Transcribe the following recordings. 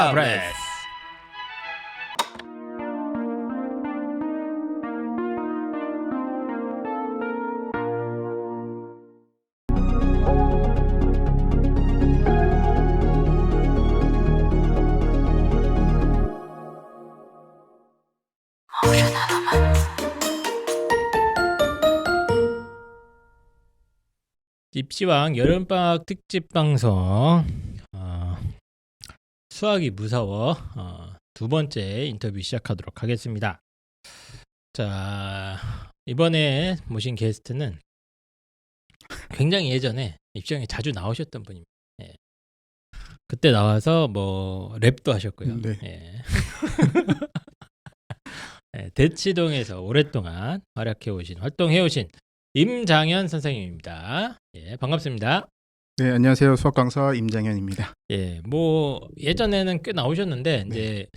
타브레스. 입시왕 여름방학 특집 방송. 수학이 무서워 두 번째 인터뷰 시작하도록 하겠습니다. 자, 이번에 모신 게스트는 굉장히 예전에 입시왕에 자주 나오셨던 분입니다. 예. 그때 나와서 뭐 랩도 하셨고요. 네. 예. 예, 대치동에서 오랫동안 활동해 오신 임장현 선생님입니다. 예, 반갑습니다. 네, 안녕하세요. 수학 강사 임장현입니다. 예, 뭐 예전에는 꽤 나오셨는데 네. 이제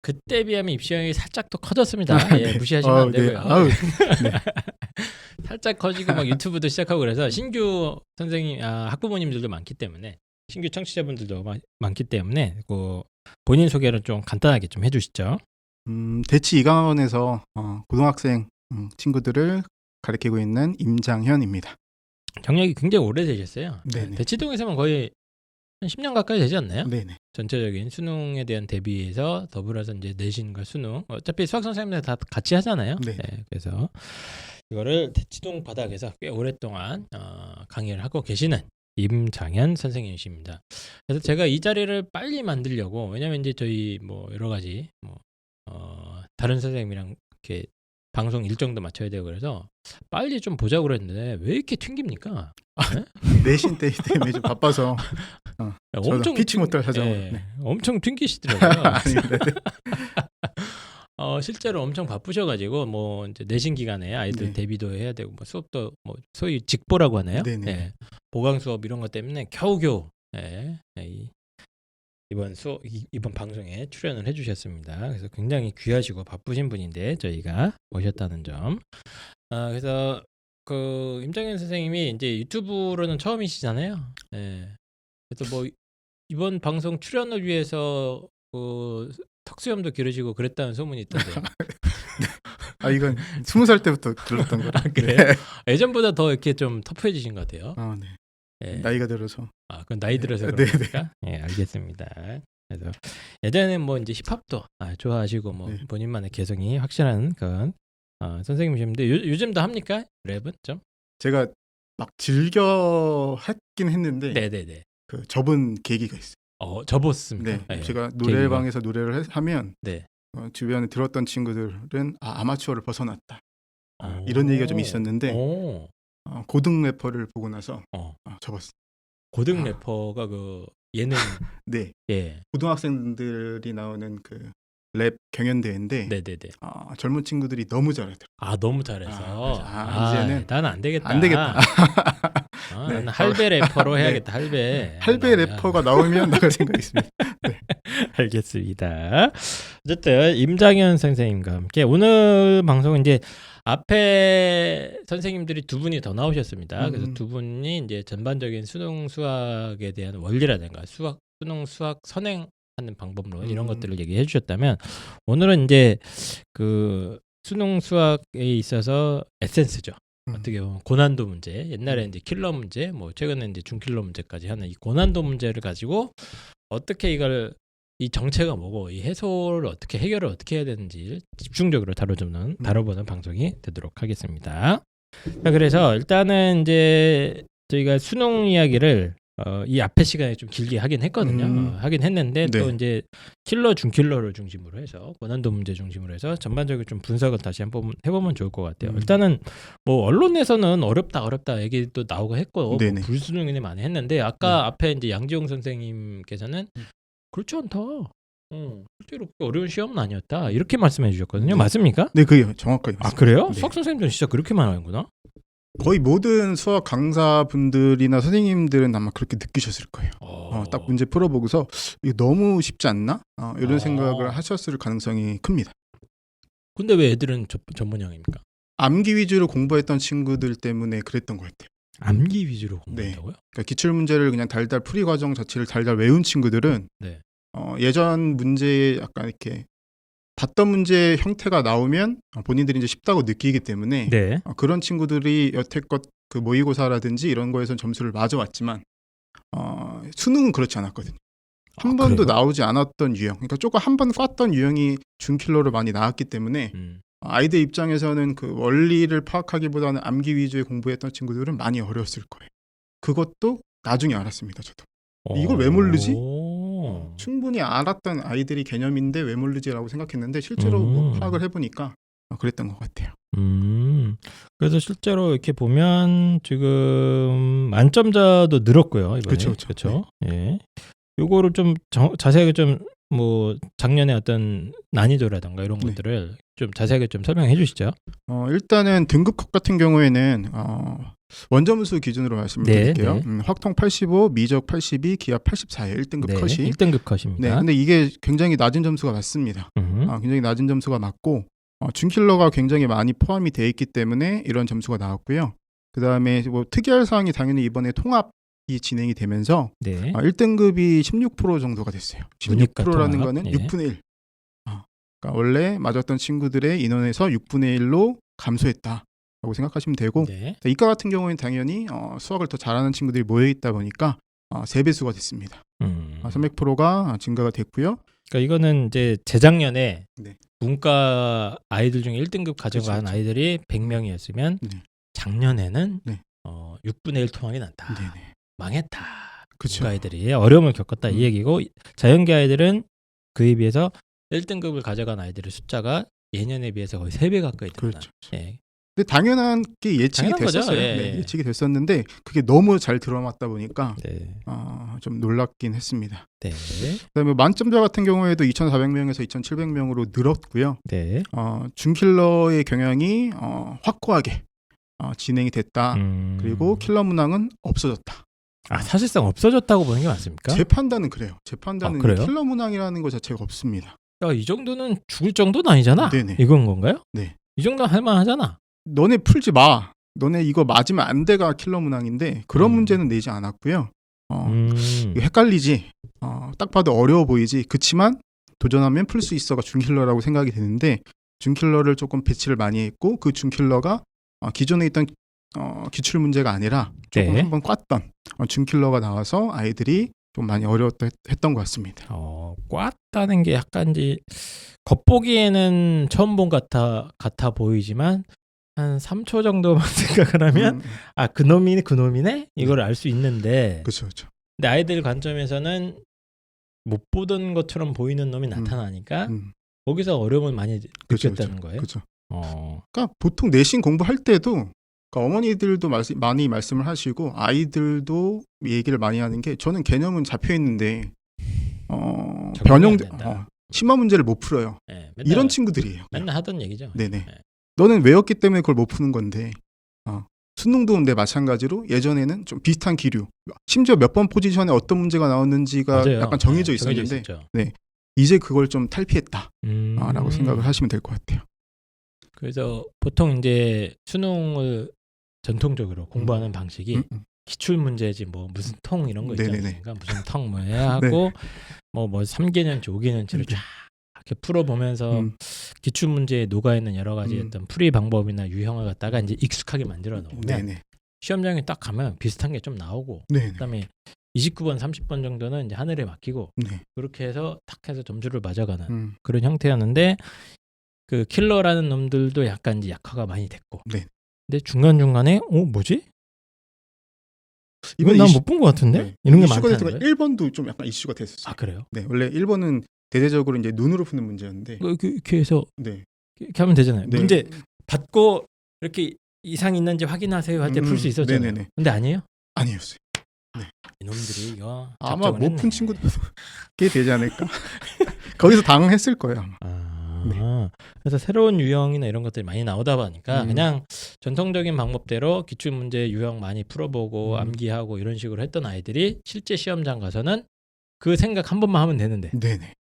그때 비하면 입시형이 살짝 더 커졌습니다. 예, 네. 무시하시면 안 되고요. 네. 살짝 커지고 막 유튜브도 시작하고 그래서 신규 선생님, 학부모님들도 많기 때문에 신규 청취자분들도 많기 때문에 그 본인 소개를 좀 간단하게 좀 해주시죠. 대치 이강원에서 고등학생 친구들을 가르치고 있는 임장현입니다. 경력이 굉장히 오래되셨어요. 네네. 대치동에서만 거의 한 10년 가까이 되지 않나요? 네네. 전체적인 수능에 대한 대비해서 더불어서 이제 내신과 수능, 어차피 수학 선생님들 다 같이 하잖아요. 네. 네, 그래서 이거를 대치동 바닥에서 꽤 오랫동안 강의를 하고 계시는 임장현 선생님이십니다. 그래서 제가 이 자리를 빨리 만들려고, 왜냐면 이제 저희 뭐 여러 가지 다른 선생님이랑 이렇게 방송 일정도 맞춰야 되고 그래서 빨리 좀 보자고 그랬는데 왜 이렇게 튕깁니까? 네? 내신 때문에 좀 바빠서 엄청 피치 못할 사정으로. 예, 네. 엄청 튕기시더라고요. 아닙니다. 네. 실제로 엄청 바쁘셔가지고 뭐 이제 내신 기간에 아이들 네. 대비도 해야 되고 뭐 수업도 뭐 소위 직보라고 하나요? 네네. 예, 보강 수업 이런 것 때문에 겨우겨우 이번 방송에 출연을 해주셨습니다. 그래서 굉장히 귀하시고 바쁘신 분인데 저희가 모셨다는 점. 그래서 그 임장현 선생님이 이제 유튜브로는 처음이시잖아요. 예. 그래서 뭐 이번 방송 출연을 위해서 그 턱수염도 기르시고 그랬다는 소문이 있던데. 이건 20살 때부터 들었던 거라. 그래요? 네. 예전보다 더 이렇게 좀 터프해지신 것 같아요. 네. 예. 나이가 들어서. 그건 나이 들어서 네. 그런 겁니까? 예, 알겠습니다. 그래서 예전에는 뭐 이제 힙합도 좋아하시고 뭐 네. 본인만의 개성이 확실한 그런 선생님이셨는데 요즘도 합니까? 랩은 좀? 제가 막 즐겨 했긴 했는데 네네네. 그 접은 계기가 있어요. 접었습니다. 네. 제가 노래방에서 노래를 하면 네. 주변에 들었던 친구들은 아마추어를 벗어났다. 이런 얘기가 좀 있었는데 고등 래퍼를 보고 나서 접었어요. 고등 래퍼가 그 예능 네. 예. 고등학생들이 나오는 그 랩 경연대회인데 네네네. 젊은 친구들이 너무 잘하더라고요. 너무 잘해서 이제는 나는 안 되겠다. 안 되겠다. 네. 나는 할배 래퍼로 해야겠다. 할배. 할배 래퍼가 나오면 나갈 생각이 있습니다. 네. 알겠습니다. 어쨌든 임장현 선생님과 함께 오늘 방송은 이제 앞에 선생님들이 두 분이 더 나오셨습니다. 그래서 두 분이 이제 전반적인 수능 수학에 대한 원리라든가 수능 수학 선행하는 방법론 이런 것들을 얘기해 주셨다면 오늘은 이제 그 수능 수학에 있어서 에센스죠. 어떻게 보면 고난도 문제, 옛날에 이제 킬러 문제, 뭐 최근에 이제 중킬러 문제까지 하는 이 고난도 문제를 가지고 어떻게 이 정체가 뭐고 이 해소를 어떻게 해결을 어떻게 해야 되는지 집중적으로 다뤄보는 방송이 되도록 하겠습니다. 자, 그래서 일단은 이제 저희가 수능 이야기를 이 앞에 시간에 좀 길게 하긴 했거든요. 하긴 했는데 네. 또 이제 킬러 중킬러를 중심으로 해서 고난도 문제 중심으로 해서 전반적으로 좀 분석을 다시 한번 해보면 좋을 것 같아요. 일단은 뭐 언론에서는 어렵다 얘기도 나오고 했고 뭐 불수능이네 많이 했는데 아까 앞에 이제 양지용 선생님께서는 그렇지 않다. 실제로 어려운 시험은 아니었다. 이렇게 말씀해 주셨거든요. 맞습니까? 네, 그게 정확하게 맞습니다. 그래요? 네. 수학 선생님들은 진짜 그렇게 말하는구나. 거의 모든 수학 강사분들이나 선생님들은 아마 그렇게 느끼셨을 거예요. 딱 문제 풀어보고서 이거 너무 쉽지 않나? 이런 생각을 하셨을 가능성이 큽니다. 근데 왜 애들은 전문형입니까? 암기 위주로 공부했던 친구들 때문에 그랬던 것 같아요. 암기 위주로 공부한다고요? 그러니까 기출 문제를 그냥 달달 풀이 과정 자체를 달달 외운 친구들은 예전 문제에 약간 이렇게 봤던 문제 형태가 나오면 본인들이 이제 쉽다고 느끼기 때문에 네. 그런 친구들이 여태껏 그 모의고사라든지 이런 거에선 점수를 맞아왔지만 수능은 그렇지 않았거든요. 한 번도 그래요? 나오지 않았던 유형, 그러니까 조금 한 번 꿨던 유형이 준킬러로 많이 나왔기 때문에 아이들 입장에서는 그 원리를 파악하기보다는 암기 위주의 공부했던 친구들은 많이 어려웠을 거예요. 그것도 나중에 알았습니다, 저도. 이걸 왜 모르지? 충분히 알았던 아이들이 개념인데 왜 모르지라고 생각했는데 실제로 뭐 파악을 해보니까 그랬던 것 같아요. 그래서 실제로 이렇게 보면 지금 만점자도 늘었고요, 이번에. 그렇죠. 예. 요거를 좀 자세하게 좀 뭐 작년에 어떤 난이도라든가 이런 네. 것들을 좀 자세하게 좀 설명해 주시죠. 일단은 등급컷 같은 경우에는 원점수 기준으로 말씀드릴게요. 네. 확통 85, 미적 82, 기하 84예요. 1등급 네, 컷이. 1등급 컷입니다. 네, 근데 이게 굉장히 낮은 점수가 맞습니다. 굉장히 낮은 점수가 맞고 준킬러가 굉장히 많이 포함이 돼 있기 때문에 이런 점수가 나왔고요. 그 다음에 뭐 특이할 사항이 당연히 이번에 통합이 진행이 되면서 네. 1등급이 16% 정도가 됐어요. 16%라는 통합. 거는 예. 6분의 1. 그러니까 원래 맞았던 친구들의 인원에서 6분의 1로 감소했다라고 생각하시면 되고 네. 이과 같은 경우에는 당연히 수학을 더 잘하는 친구들이 모여있다 보니까 3배수가 됐습니다. 300%가 증가가 됐고요. 그러니까 이거는 이제 재작년에 네. 문과 아이들 중에 1등급 가져간 그렇죠. 아이들이 100명이었으면 네. 작년에는 네. 6분의 1 통합이 났다. 네네. 망했다. 그렇죠. 문과 아이들이 어려움을 겪었다 이 얘기고 자연계 아이들은 그에 비해서 1등급을 가져간 아이들의 숫자가 예년에 비해서 거의 3배 가까이 늘어난. 그렇죠. 예. 근데 당연한 게 예측이 당연한 거죠. 됐었어요. 예. 네, 예측이 됐었는데 그게 너무 잘 들어맞다 보니까 네. 좀 놀랍긴 했습니다. 네. 그다음에 만점자 같은 경우에도 2,400명에서 2,700명으로 늘었고요. 네. 준킬러의 경향이 확고하게 진행이 됐다. 그리고 킬러 문항은 없어졌다. 사실상 없어졌다고 보는 게 맞습니까? 제 판단은 그래요. 제 판단은 그래요? 킬러 문항이라는 것 자체가 없습니다. 야, 이 정도는 죽을 정도는 아니잖아. 네네. 이건 건가요? 네. 이 정도는 할만하잖아. 너네 풀지 마. 너네 이거 맞으면 안 돼가 킬러 문항인데 그런 문제는 내지 않았고요. 이거 헷갈리지. 딱 봐도 어려워 보이지. 그치만 도전하면 풀 수 있어가 준킬러라고 생각이 되는데 준킬러를 조금 배치를 많이 했고 그 준킬러가 기존에 있던 기출 문제가 아니라 조금 네. 한번 꽈던 준킬러가 나와서 아이들이 좀 많이 어려웠다 했던 것 같습니다. 꽈다는 게 약간 이제 겉보기에는 처음 본 같아 보이지만 한 3초 정도만 생각을 하면 그놈이네 이걸 알 수 있는데 그렇죠. 근데 아이들 관점에서는 못 보던 것처럼 보이는 놈이 나타나니까 거기서 어려움을 많이 느꼈다는 거예요. 그렇죠. 어. 그러니까 보통 내신 공부할 때도 그러니까 어머니들도 많이 말씀을 하시고 아이들도 얘기를 많이 하는 게 저는 개념은 잡혀 있는데 변형된 심화 문제를 못 풀어요. 네, 이런 친구들이에요. 맨날 하던 얘기죠. 네네. 너는 외웠기 때문에 그걸 못 푸는 건데 수능도 근데 마찬가지로 예전에는 좀 비슷한 기류 심지어 몇 번 포지션에 어떤 문제가 나왔는지가 맞아요. 약간 정해져 있었는데 네, 이제 그걸 좀 탈피했다 라고 생각을 하시면 될 것 같아요. 그래서 보통 이제 수능을 전통적으로 공부하는 방식이 기출 문제지 뭐 무슨 통 이런 거 있지 않습니까? 무슨 통 뭐 해야 하고 뭐 3개년치 5개년치를 쫙 이렇게 풀어보면서 기출 문제에 녹아있는 여러 가지 어떤 풀이 방법이나 유형을 갖다가 이제 익숙하게 만들어 놓으면 시험장에 딱 가면 비슷한 게 좀 나오고 그다음에 29번 30번 정도는 이제 하늘에 맡기고 그렇게 해서 탁 해서 점수를 맞아가는 그런 형태였는데 그 킬러라는 놈들도 약간 이제 약화가 많이 됐고 근데 중간중간에 뭐지? 이건 난 못 본 것 같은데? 이런 게 많다는 거예요? 1번도 좀 약간 이슈가 됐었어요. 그래요? 네, 원래 1번은 대대적으로 이제 눈으로 푸는 문제였는데 이렇게 해서 이렇게 하면 되잖아요. 문제 받고 이렇게 이상 있는지 확인하세요 할 때 풀 수 있었잖아요. 근데 아니에요? 아니었어요. 이놈들이 이거 아마 못 푼 친구도 꽤 되지 않을까? 거기서 당황했을 거예요. 아마. 그래서 새로운 유형이나 이런 것들이 많이 나오다 보니까 그냥 전통적인 방법대로 기출문제 유형 많이 풀어보고 암기하고 이런 식으로 했던 아이들이 실제 시험장 가서는 그 생각 한 번만 하면 되는데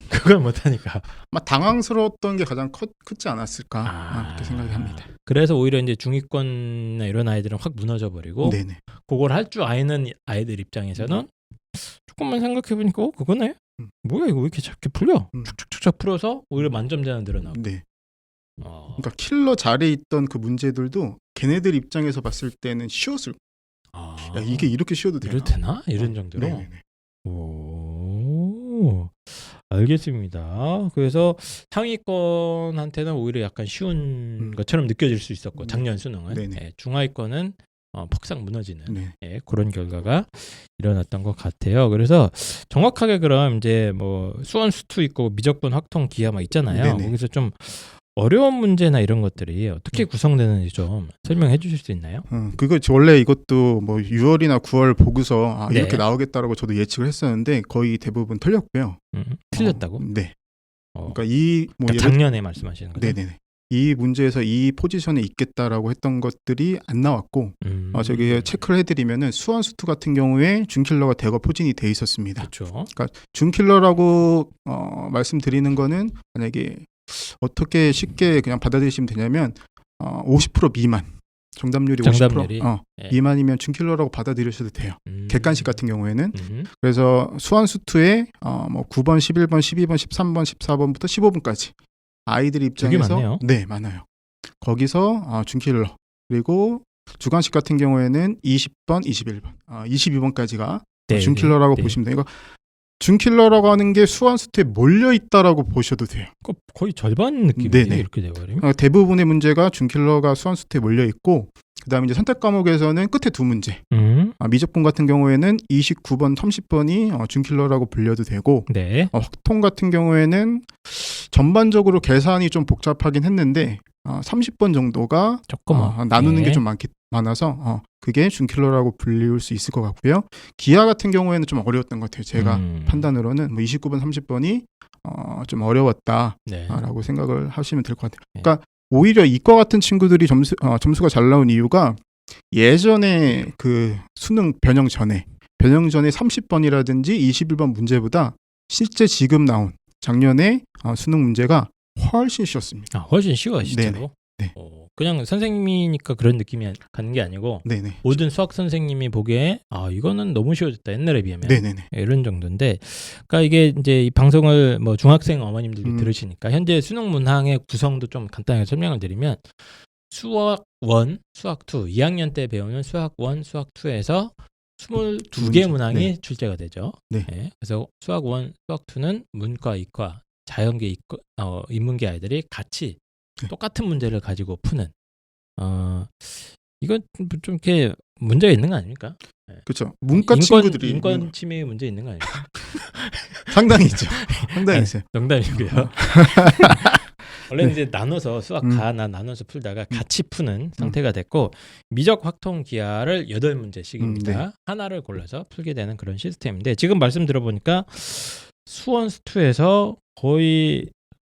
그걸 못하니까 아마 당황스러웠던 게 가장 크지 않았을까 그렇게 생각이 합니다. 그래서 오히려 이제 중위권이나 이런 아이들은 확 무너져 버리고 그걸 할 줄 아는 아이들 입장에서는 조금만 생각해보니까 그거네? 뭐야 이거 왜 이렇게 작게 풀려? 음. 축축축 풀어서 오히려 만점 제한 늘어나고. 네. 그러니까 킬러 자리에 있던 그 문제들도 걔네들 입장에서 봤을 때는 쉬웠을. 야, 이게 이렇게 쉬워도 되나? 이래도 되나? 이런 정도로. 네네네. 오, 알겠습니다. 그래서 상위권한테는 오히려 약간 쉬운 것처럼 느껴질 수 있었고 작년 수능은 예, 중하위권은 퍽상 무너지는 예, 그런 결과가 일어났던 것 같아요. 그래서 정확하게 그럼 이제 뭐 수원 수투 있고 미적분 확통 기하 막 있잖아요. 네네. 거기서 좀 어려운 문제나 이런 것들이 어떻게 구성되는지 좀 설명해 주실 수 있나요? 그거 원래 이것도 뭐 6월이나 9월 보고서 네. 이렇게 나오겠다라고 저도 예측을 했었는데 거의 대부분 틀렸고요. 틀렸다고? 네. 그러니까 뭐 작년에 말씀하시는 거죠? 네네네. 이 문제에서 이 포지션에 있겠다라고 했던 것들이 안 나왔고 저기 체크를 해드리면은 수원 수투 같은 경우에 준킬러가 대거 포진이 돼 있었습니다. 그렇죠. 그러니까 준킬러라고 말씀드리는 거는 만약에 어떻게 쉽게 그냥 받아들이시면 되냐면 50% 미만 정답률이 50% 예. 미만이면 준킬러라고 받아들이셔도 돼요. 객관식 같은 경우에는 그래서 수원 수투에 뭐 9번, 11번, 12번, 13번, 14번부터 15번까지 아이들 입장에서 많네요. 네 많아요. 거기서 준킬러 그리고 주관식 같은 경우에는 20번, 21번, 22번까지가 네, 준킬러라고 네. 보시면 돼요. 이거 준킬러라고 하는 게 수원 수투에 몰려 있다라고 보셔도 돼요. 거의 절반 느낌이에요. 네네. 이렇게 되어버리면. 대부분의 문제가 준킬러가 수원 수투에 몰려 있고 그다음에 이제 선택 과목에서는 끝에 두 문제. 미적분 같은 경우에는 29번, 30번이 준킬러라고 불려도 되고 네. 확통 같은 경우에는 전반적으로 계산이 좀 복잡하긴 했는데 30번 정도가 조금 나누는 게 좀 많아서 그게 준킬러라고 불릴 수 있을 것 같고요. 기하 같은 경우에는 좀 어려웠던 것 같아요. 제가 판단으로는 뭐 29번, 30번이 좀 어려웠다라고 생각을 하시면 될 것 같아요. 그러니까 오히려 이과 같은 친구들이 점수가 잘 나온 이유가 예전에 그 수능 변형 전에 30번이라든지 21번 문제보다 실제 지금 나온 작년에 수능 문제가 훨씬 쉬웠습니다. 훨씬 쉬워요, 실제로. 네. 그냥 선생님이니까 그런 느낌이 가는 게 아니고 네네. 모든 수학 선생님이 보기에 이거는 너무 쉬워졌다 옛날에 비하면 네네네. 이런 정도인데, 그러니까 이게 이제 이 방송을 뭐 중학생 어머님들이 들으시니까 현재 수능 문항의 구성도 좀 간단하게 설명을 드리면 수학 1, 수학 2, 2학년 때 배우는 수학 1, 수학 2에서 22개 문항이 출제가 되죠. 네. 그래서 수학 1, 수학 2는 문과, 이과, 자연계, 인문계 아이들이 같이 똑같은 문제를 가지고 푸는 이건 좀 이렇게 문제가 있는 거 아닙니까? 그렇죠. 문과 친구들이 인권 침해의 문제 있는 거 아닙니까? 상당히 있죠. 상당히 있어요. 농담이고요. 원래 이제 나눠서 수학 가나 나눠서 풀다가 같이 푸는 상태가 됐고 미적 확통 기하를 8문제씩입니다. 하나를 골라서 풀게 되는 그런 시스템인데 지금 말씀 들어보니까 수원 수투에서 거의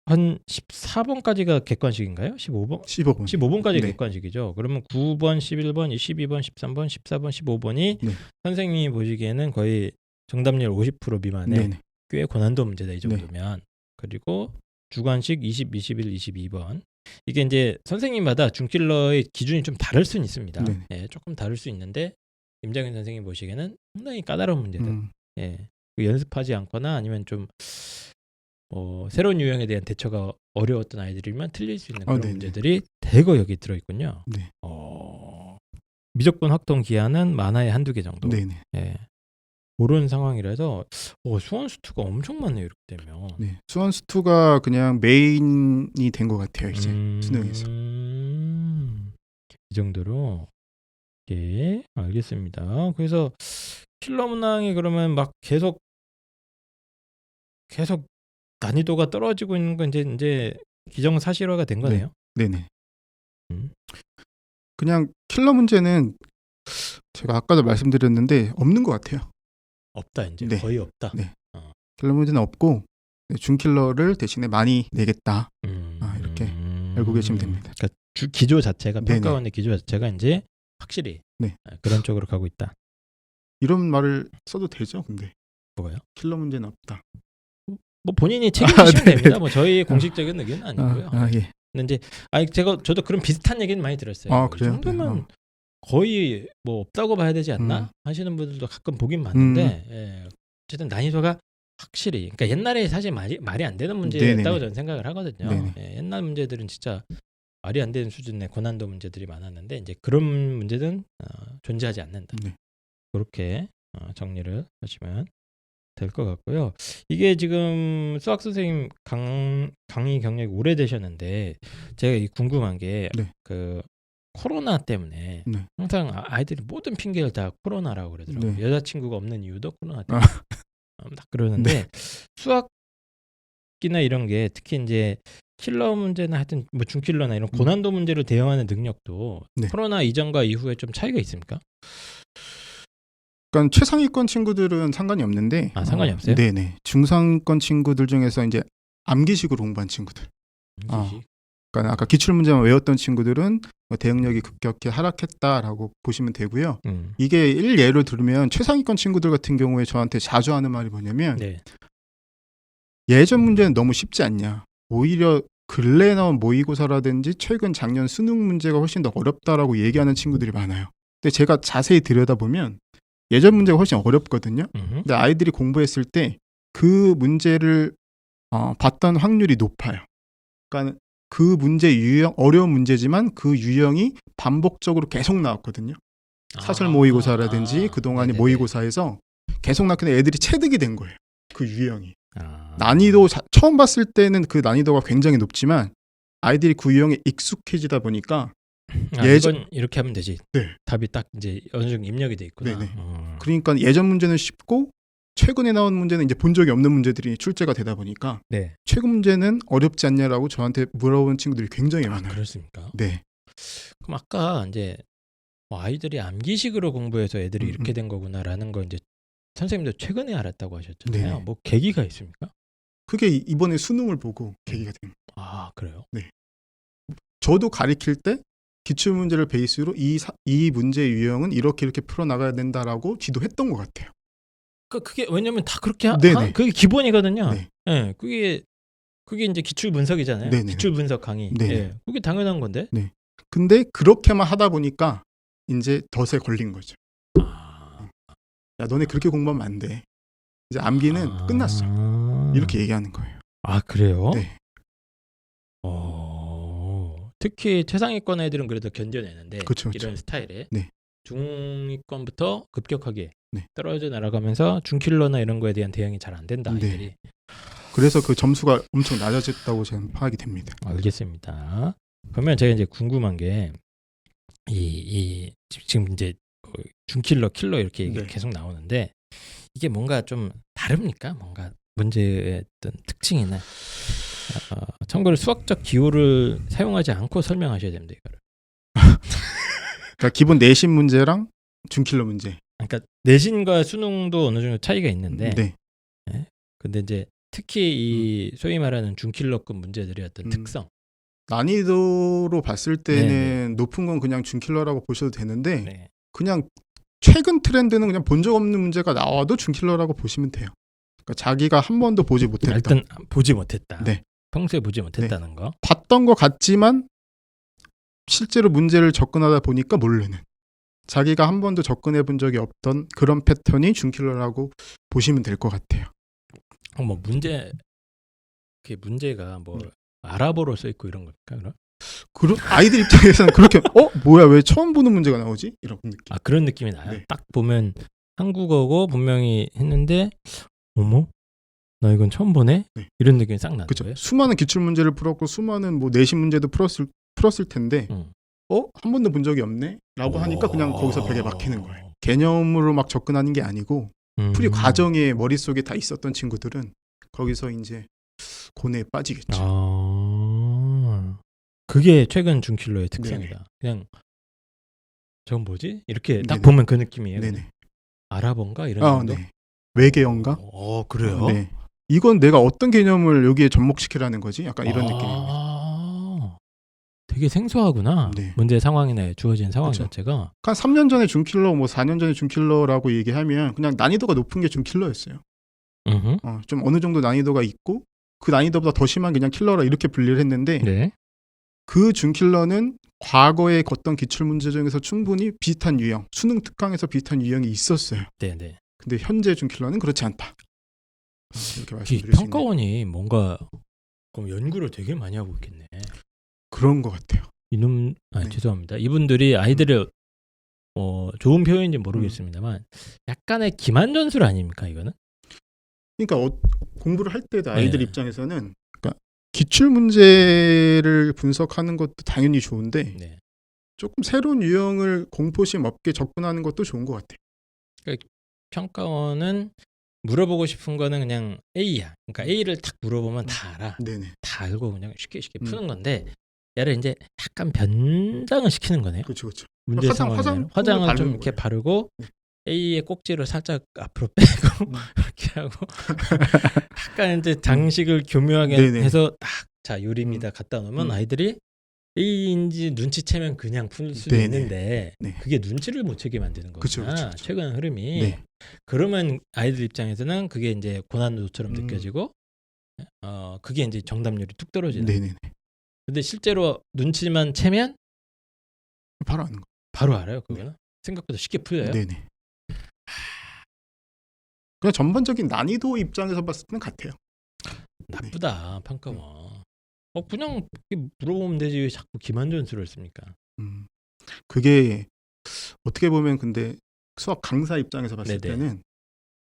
한 14번까지가 객관식인가요? 15번? 15번까지 객관식이죠. 그러면 9번, 11번, 22번, 13번, 14번, 15번이 선생님이 보시기에는 거의 정답률 50% 미만의 꽤 고난도 문제다 이 정도면. 그리고 주관식 20, 21, 22번. 이게 이제 선생님마다 준킬러의 기준이 좀 다를 수는 있습니다. 조금 다를 수 있는데 임장현 선생님 보시기에는 상당히 까다로운 문제들. 연습하지 않거나 아니면 좀 새로운 유형에 대한 대처가 어려웠던 아이들이면 틀릴 수 있는 그런 문제들이 대거 여기 들어있군요. 미적분 확통 기하는 만화에 한두 개 정도. 그런 상황이라서 수원 수투가 엄청 많네요. 이렇게 되면. 수원 수투가 그냥 메인이 된 것 같아요. 이제 수능에서. 이 정도로. 알겠습니다. 그래서 킬러 문항이 그러면 막 계속 난이도가 떨어지고 있는 건 이제 기정사실화가 된 거네요. 네네. 그냥 킬러 문제는 제가 아까도 말씀드렸는데 없는 것 같아요. 없다 이제 거의 없다. 킬러 문제는 없고 준킬러를 대신에 많이 내겠다. 이렇게 알고 계시면 됩니다. 그러니까 기조 자체가 평가원의 기조 자체가 이제 확실히 그런 쪽으로 가고 있다. 이런 말을 써도 되죠, 근데. 뭐가요? 킬러 문제는 없다. 뭐 본인이 책임지시면 됩니다. 뭐 저희 공식적인 의견은 아니고요. 근데 이제 저도 그런 비슷한 얘기는 많이 들었어요. 그래요? 이 정도면 거의 뭐 없다고 봐야 되지 않나 하시는 분들도 가끔 보긴 봤는데 어쨌든 난이도가 확실히 그러니까 옛날에 사실 말이 안 되는 문제였다고 네네네. 저는 생각을 하거든요. 예, 옛날 문제들은 진짜 말이 안 되는 수준의 고난도 문제들이 많았는데 이제 그런 문제는 존재하지 않는다. 네. 그렇게 정리를 하시면 될 것 같고요. 이게 지금 수학 선생님 강의 경력이 오래되셨는데 제가 궁금한 게 네. 그 코로나 때문에 네. 항상 아이들이 모든 핑계를 다 코로나라고 그러더라고요. 네. 여자친구가 없는 이유도 코로나 때문에 딱 그러는데 수학이나 이런 게 특히 이제 킬러 문제나 하여튼 뭐 중킬러나 이런 고난도 문제를 대응하는 능력도 네. 코로나 이전과 이후에 좀 차이가 있습니까? 그러니까 최상위권 친구들은 상관이 없는데 상관이 없어요? 네네. 중상위권 친구들 중에서 이제 암기식으로 공부한 친구들. 그러니까 아까 기출 문제만 외웠던 친구들은 대응력이 급격히 하락했다라고 보시면 되고요. 이게 일예로 들으면 최상위권 친구들 같은 경우에 저한테 자주 하는 말이 뭐냐면 네. 예전 문제는 너무 쉽지 않냐. 오히려 근래에 나온 모의고사라든지 최근 작년 수능 문제가 훨씬 더 어렵다라고 얘기하는 친구들이 많아요. 근데 제가 자세히 들여다보면 예전 문제가 훨씬 어렵거든요. 근데 아이들이 공부했을 때 그 문제를 봤던 확률이 높아요. 그러니까 그 문제 유형 어려운 문제지만 그 유형이 반복적으로 계속 나왔거든요. 사설 모의고사라든지 그동안의 네네네. 모의고사에서 계속 나왔는데 애들이 체득이 된 거예요. 그 유형이. 난이도 처음 봤을 때는 그 난이도가 굉장히 높지만 아이들이 그 유형에 익숙해지다 보니까 이건 이렇게 하면 되지. 네. 답이 딱 이제 어느 정도 입력이 돼 있구나. 네네. 그러니까 예전 문제는 쉽고 최근에 나온 문제는 이제 본 적이 없는 문제들이 출제가 되다 보니까 네. 최근 문제는 어렵지 않냐라고 저한테 물어보는 친구들이 굉장히 많아요. 그렇습니까? 네. 그럼 아까 이제 아이들이 암기식으로 공부해서 애들이 이렇게 된 거구나라는 거 이제 선생님도 최근에 알았다고 하셨잖아요. 네네. 뭐 계기가 있습니까? 그게 이번에 수능을 보고 계기가 됩니다. 그래요? 네. 저도 가리킬 때 기출 문제를 베이스로 이 문제의 유형은 이렇게 풀어 나가야 된다라고 지도했던 것 같아요. 그게 왜냐면 다 그렇게 네네. 그게 기본이거든요. 네. 네, 그게 이제 기출 분석이잖아요. 네네. 기출 분석 강의. 네네. 네, 그게 당연한 건데. 네. 근데 그렇게만 하다 보니까 이제 덫에 걸린 거죠. 야, 너네 그렇게 공부하면 안 돼. 이제 암기는 끝났어. 이렇게 얘기하는 거예요. 그래요? 네. 특히 최상위권 애들은 그래도 견뎌내는데 그쵸. 이런 스타일에 네. 중위권부터 급격하게 네. 떨어져 나가면서 중킬러나 이런 거에 대한 대응이 잘 안 된다. 아이들이. 네. 그래서 그 점수가 엄청 낮아졌다고 저는 파악이 됩니다. 알겠습니다. 그러면 제가 이제 궁금한 게 이 지금 이제 중킬러, 킬러 이렇게 얘기가 계속 나오는데 이게 뭔가 좀 다릅니까? 뭔가 문제의 어떤 특징이나 참고로 수학적 기호를 사용하지 않고 설명하셔야 됩니다. 이거를. 그러니까 기본 내신 문제랑 중킬러 문제. 그러니까 내신과 수능도 어느 정도 차이가 있는데, 네. 근데 이제 특히 이 소위 말하는 중킬러급 문제들의 어떤 특성. 난이도로 봤을 때는 높은 건 그냥 중킬러라고 보셔도 되는데 그냥 최근 트렌드는 그냥 본 적 없는 문제가 나와도 중킬러라고 보시면 돼요. 그러니까 자기가 한 번도 보지 못했다. 일단 보지 못했다. 네. 평소에 보지 못했다는 거. 봤던 것 같지만 실제로 문제를 접근하다 보니까 모르는. 자기가 한 번도 접근해 본 적이 없던 그런 패턴이 중킬러라고 보시면 될 것 같아요. 뭐 문제가 뭐 아랍어로 써 있고 이런 겁니까? 그럼 아이들 입장에서는 그렇게 뭐야 왜 처음 보는 문제가 나오지? 이런 느낌. 그런 느낌이 나요. 네. 딱 보면 한국어고 분명히 했는데 어머? 나 이건 처음 보네? 네. 이런 느낌이 싹 나는 그쵸. 거예요. 수많은 기출 문제를 풀었고 수많은 뭐 내신 문제도 풀었을 텐데 한 번도 본 적이 없네? 라고 하니까 그냥 거기서 벽에 막히는 거예요. 개념으로 막 접근하는 게 아니고 풀이 과정에 머릿속에 다 있었던 친구들은 거기서 이제 고뇌에 빠지겠죠. 그게 최근 중킬러의 특성이다. 그냥 저건 뭐지? 이렇게 딱 보면 그 느낌이에요. 네네. 아랍어인가 이런 정도? 네. 외계어인가? 그래요? 네. 이건 내가 어떤 개념을 여기에 접목시키라는 거지? 약간 이런 느낌입니다. 되게 생소하구나. 네. 문제 상황이나 주어진 상황 그쵸. 자체가. 한 3년 전에 중킬러, 뭐 4년 전에 중킬러라고 얘기하면 그냥 난이도가 높은 게 중킬러였어요. 좀 어느 정도 난이도가 있고 그 난이도보다 더 심한 게 그냥 킬러라 이렇게 분리를 했는데 그 중킬러는 과거에 걷던 기출문제 중에서 충분히 비슷한 유형, 수능 특강에서 비슷한 유형이 있었어요. 네네. 근데 현재 중킬러는 그렇지 않다. 이렇게 이 말씀드릴 수 있네요. 평가원이 뭔가 그럼 연구를 되게 많이 하고 있겠네. 그런 것 같아요. 이놈 네. 죄송합니다. 이분들이 아이들을 좋은 표현인지 모르겠습니다만 약간의 기만전술 아닙니까 이거는? 그러니까 공부를 할 때도 아이들 네. 입장에서는 그러니까 기출 문제를 분석하는 것도 당연히 좋은데 네. 조금 새로운 유형을 공포심 없게 접근하는 것도 좋은 것 같아요. 평가원은 물어보고 싶은 거는 그냥 A야. 그러니까 A를 딱 물어보면 다 알아. 네네. 다 알고 그냥 쉽게 푸는 건데 얘를 이제 약간 변장을 시키는 거네요. 그렇죠, 그렇죠. 문제 상황을 화장을 좀 이렇게 거예요. 바르고 네. A의 꼭지를 살짝 앞으로 빼고 이렇게 하고 약간 이제 장식을 교묘하게 네네. 해서 자 요리입니다 갖다 놓으면 아이들이 A인지 눈치채면 그냥 풀 수도 네네. 있는데 네. 그게 눈치를 못 채게 만드는 거구나. 그쵸. 최근 흐름이. 네. 그러면 아이들 입장에서는 그게 이제 고난도처럼 느껴지고 그게 이제 정답률이 뚝 떨어지는. 네네. 근데 실제로 눈치만 채면 바로 아는 거. 바로 알아요. 그거는 생각보다 쉽게 풀려요. 네네. 그냥 전반적인 난이도 입장에서 봤을 때는 같아요. 나쁘다 평가원. 그냥 물어보면 되지 왜 자꾸 기만전술을 씁니까? 그게 어떻게 보면 근데 수학 강사 입장에서 봤을 네네. 때는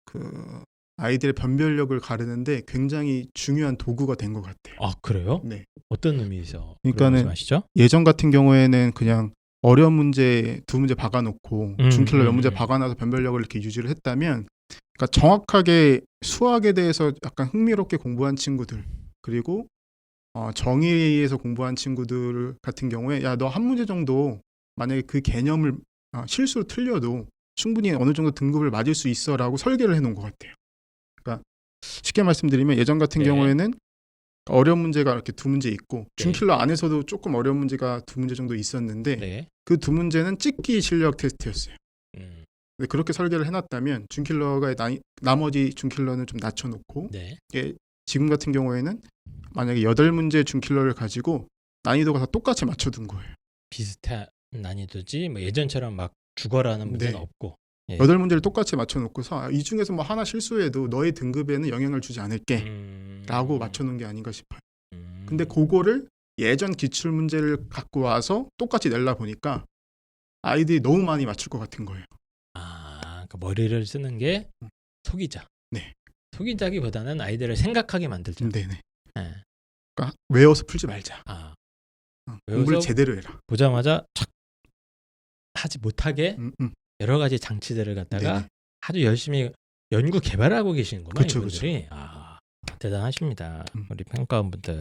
그 아이들의 변별력을 가르는데 굉장히 중요한 도구가 된 것 같아요. 아 그래요? 네. 어떤 의미에서? 그러니까는 말씀하시죠? 예전 같은 경우에는 그냥 어려운 문제 두 문제 박아놓고 중킬러 몇 문제 박아놔서 변별력을 이렇게 유지를 했다면, 그러니까 정확하게 수학에 대해서 약간 흥미롭게 공부한 친구들, 그리고 정의에 의해서 공부한 친구들 같은 경우에 야, 너 한 문제 정도 만약에 그 개념을 실수로 틀려도 충분히 어느 정도 등급을 맞을 수 있어라고 설계를 해놓은 것 같아요. 그러니까 쉽게 말씀드리면 예전 같은 네. 경우에는 어려운 문제가 이렇게 두 문제 있고 네. 중킬러 안에서도 조금 어려운 문제가 두 문제 정도 있었는데 네. 그 두 문제는 찍기 실력 테스트였어요. 음. 근데 그렇게 설계를 해놨다면 중킬러가 나머지 중킬러는 좀 낮춰놓고, 네. 지금 같은 경우에는 만약에 8문제 중킬러를 가지고 난이도가 다 똑같이 맞춰둔 거예요. 비슷한 난이도지 뭐 예전처럼 막 죽어라는 문제는 네. 없고. 예. 8문제를 똑같이 맞춰놓고서 이 중에서 뭐 하나 실수해도 너의 등급에는 영향을 주지 않을게 라고 맞춰놓은 게 아닌가 싶어요. 근데 그거를 예전 기출문제를 갖고 와서 똑같이 내려 보니까 아이들이 너무 많이 맞출 것 같은 거예요. 그러니까 머리를 쓰는 게 속이자. 네. 속이자기보다는 아이들을 생각하게 만들자. 네네. 네. 그러니까 외워서 풀지 말자. 공부를 외워서 제대로 해라. 보자마자 착 하지 못하게 여러 가지 장치들을 갖다가 네네. 아주 열심히 연구 개발하고 계시는구만. 그쵸, 이분들이. 대단하십니다. 우리 평가원분들.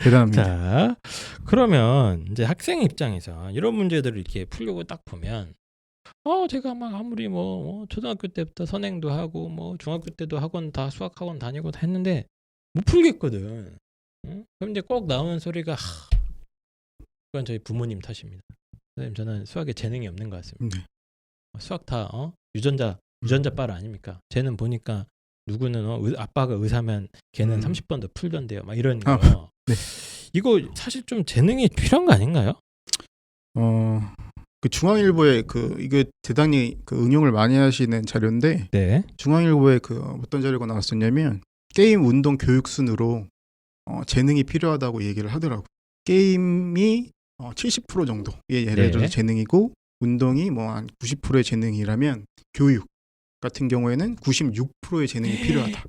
대단합니다. 자, 그러면 이제 학생 입장에서 이런 문제들을 이렇게 풀려고 딱 보면 제가 막 아무리 초등학교 때부터 선행도 하고 뭐 중학교 때도 학원 다 수학학원 다니고 다 했는데 못 풀겠거든. 응? 그럼 이제 꼭 나오는 소리가 그건 저희 부모님 탓입니다. 선생님 저는 수학에 재능이 없는 것 같습니다. 네. 수학 다 유전자 빨 아닙니까? 쟤는 보니까 누구는 아빠가 의사면 걔는 30번 더 풀던데요. 막 이런 거. 네. 이거 사실 좀 재능이 필요한 거 아닌가요? 그 중앙일보에 이게 대단히 응용을 많이 하시는 자료인데, 네. 중앙일보에 어떤 자료가 나왔었냐면 게임, 운동, 교육 순으로 재능이 필요하다고 얘기를 하더라고요. 게임이 70% 정도 예를 들어서 재능이고, 운동이 뭐 한 90%의 재능이라면 교육 같은 경우에는 96%의 재능이 필요하다.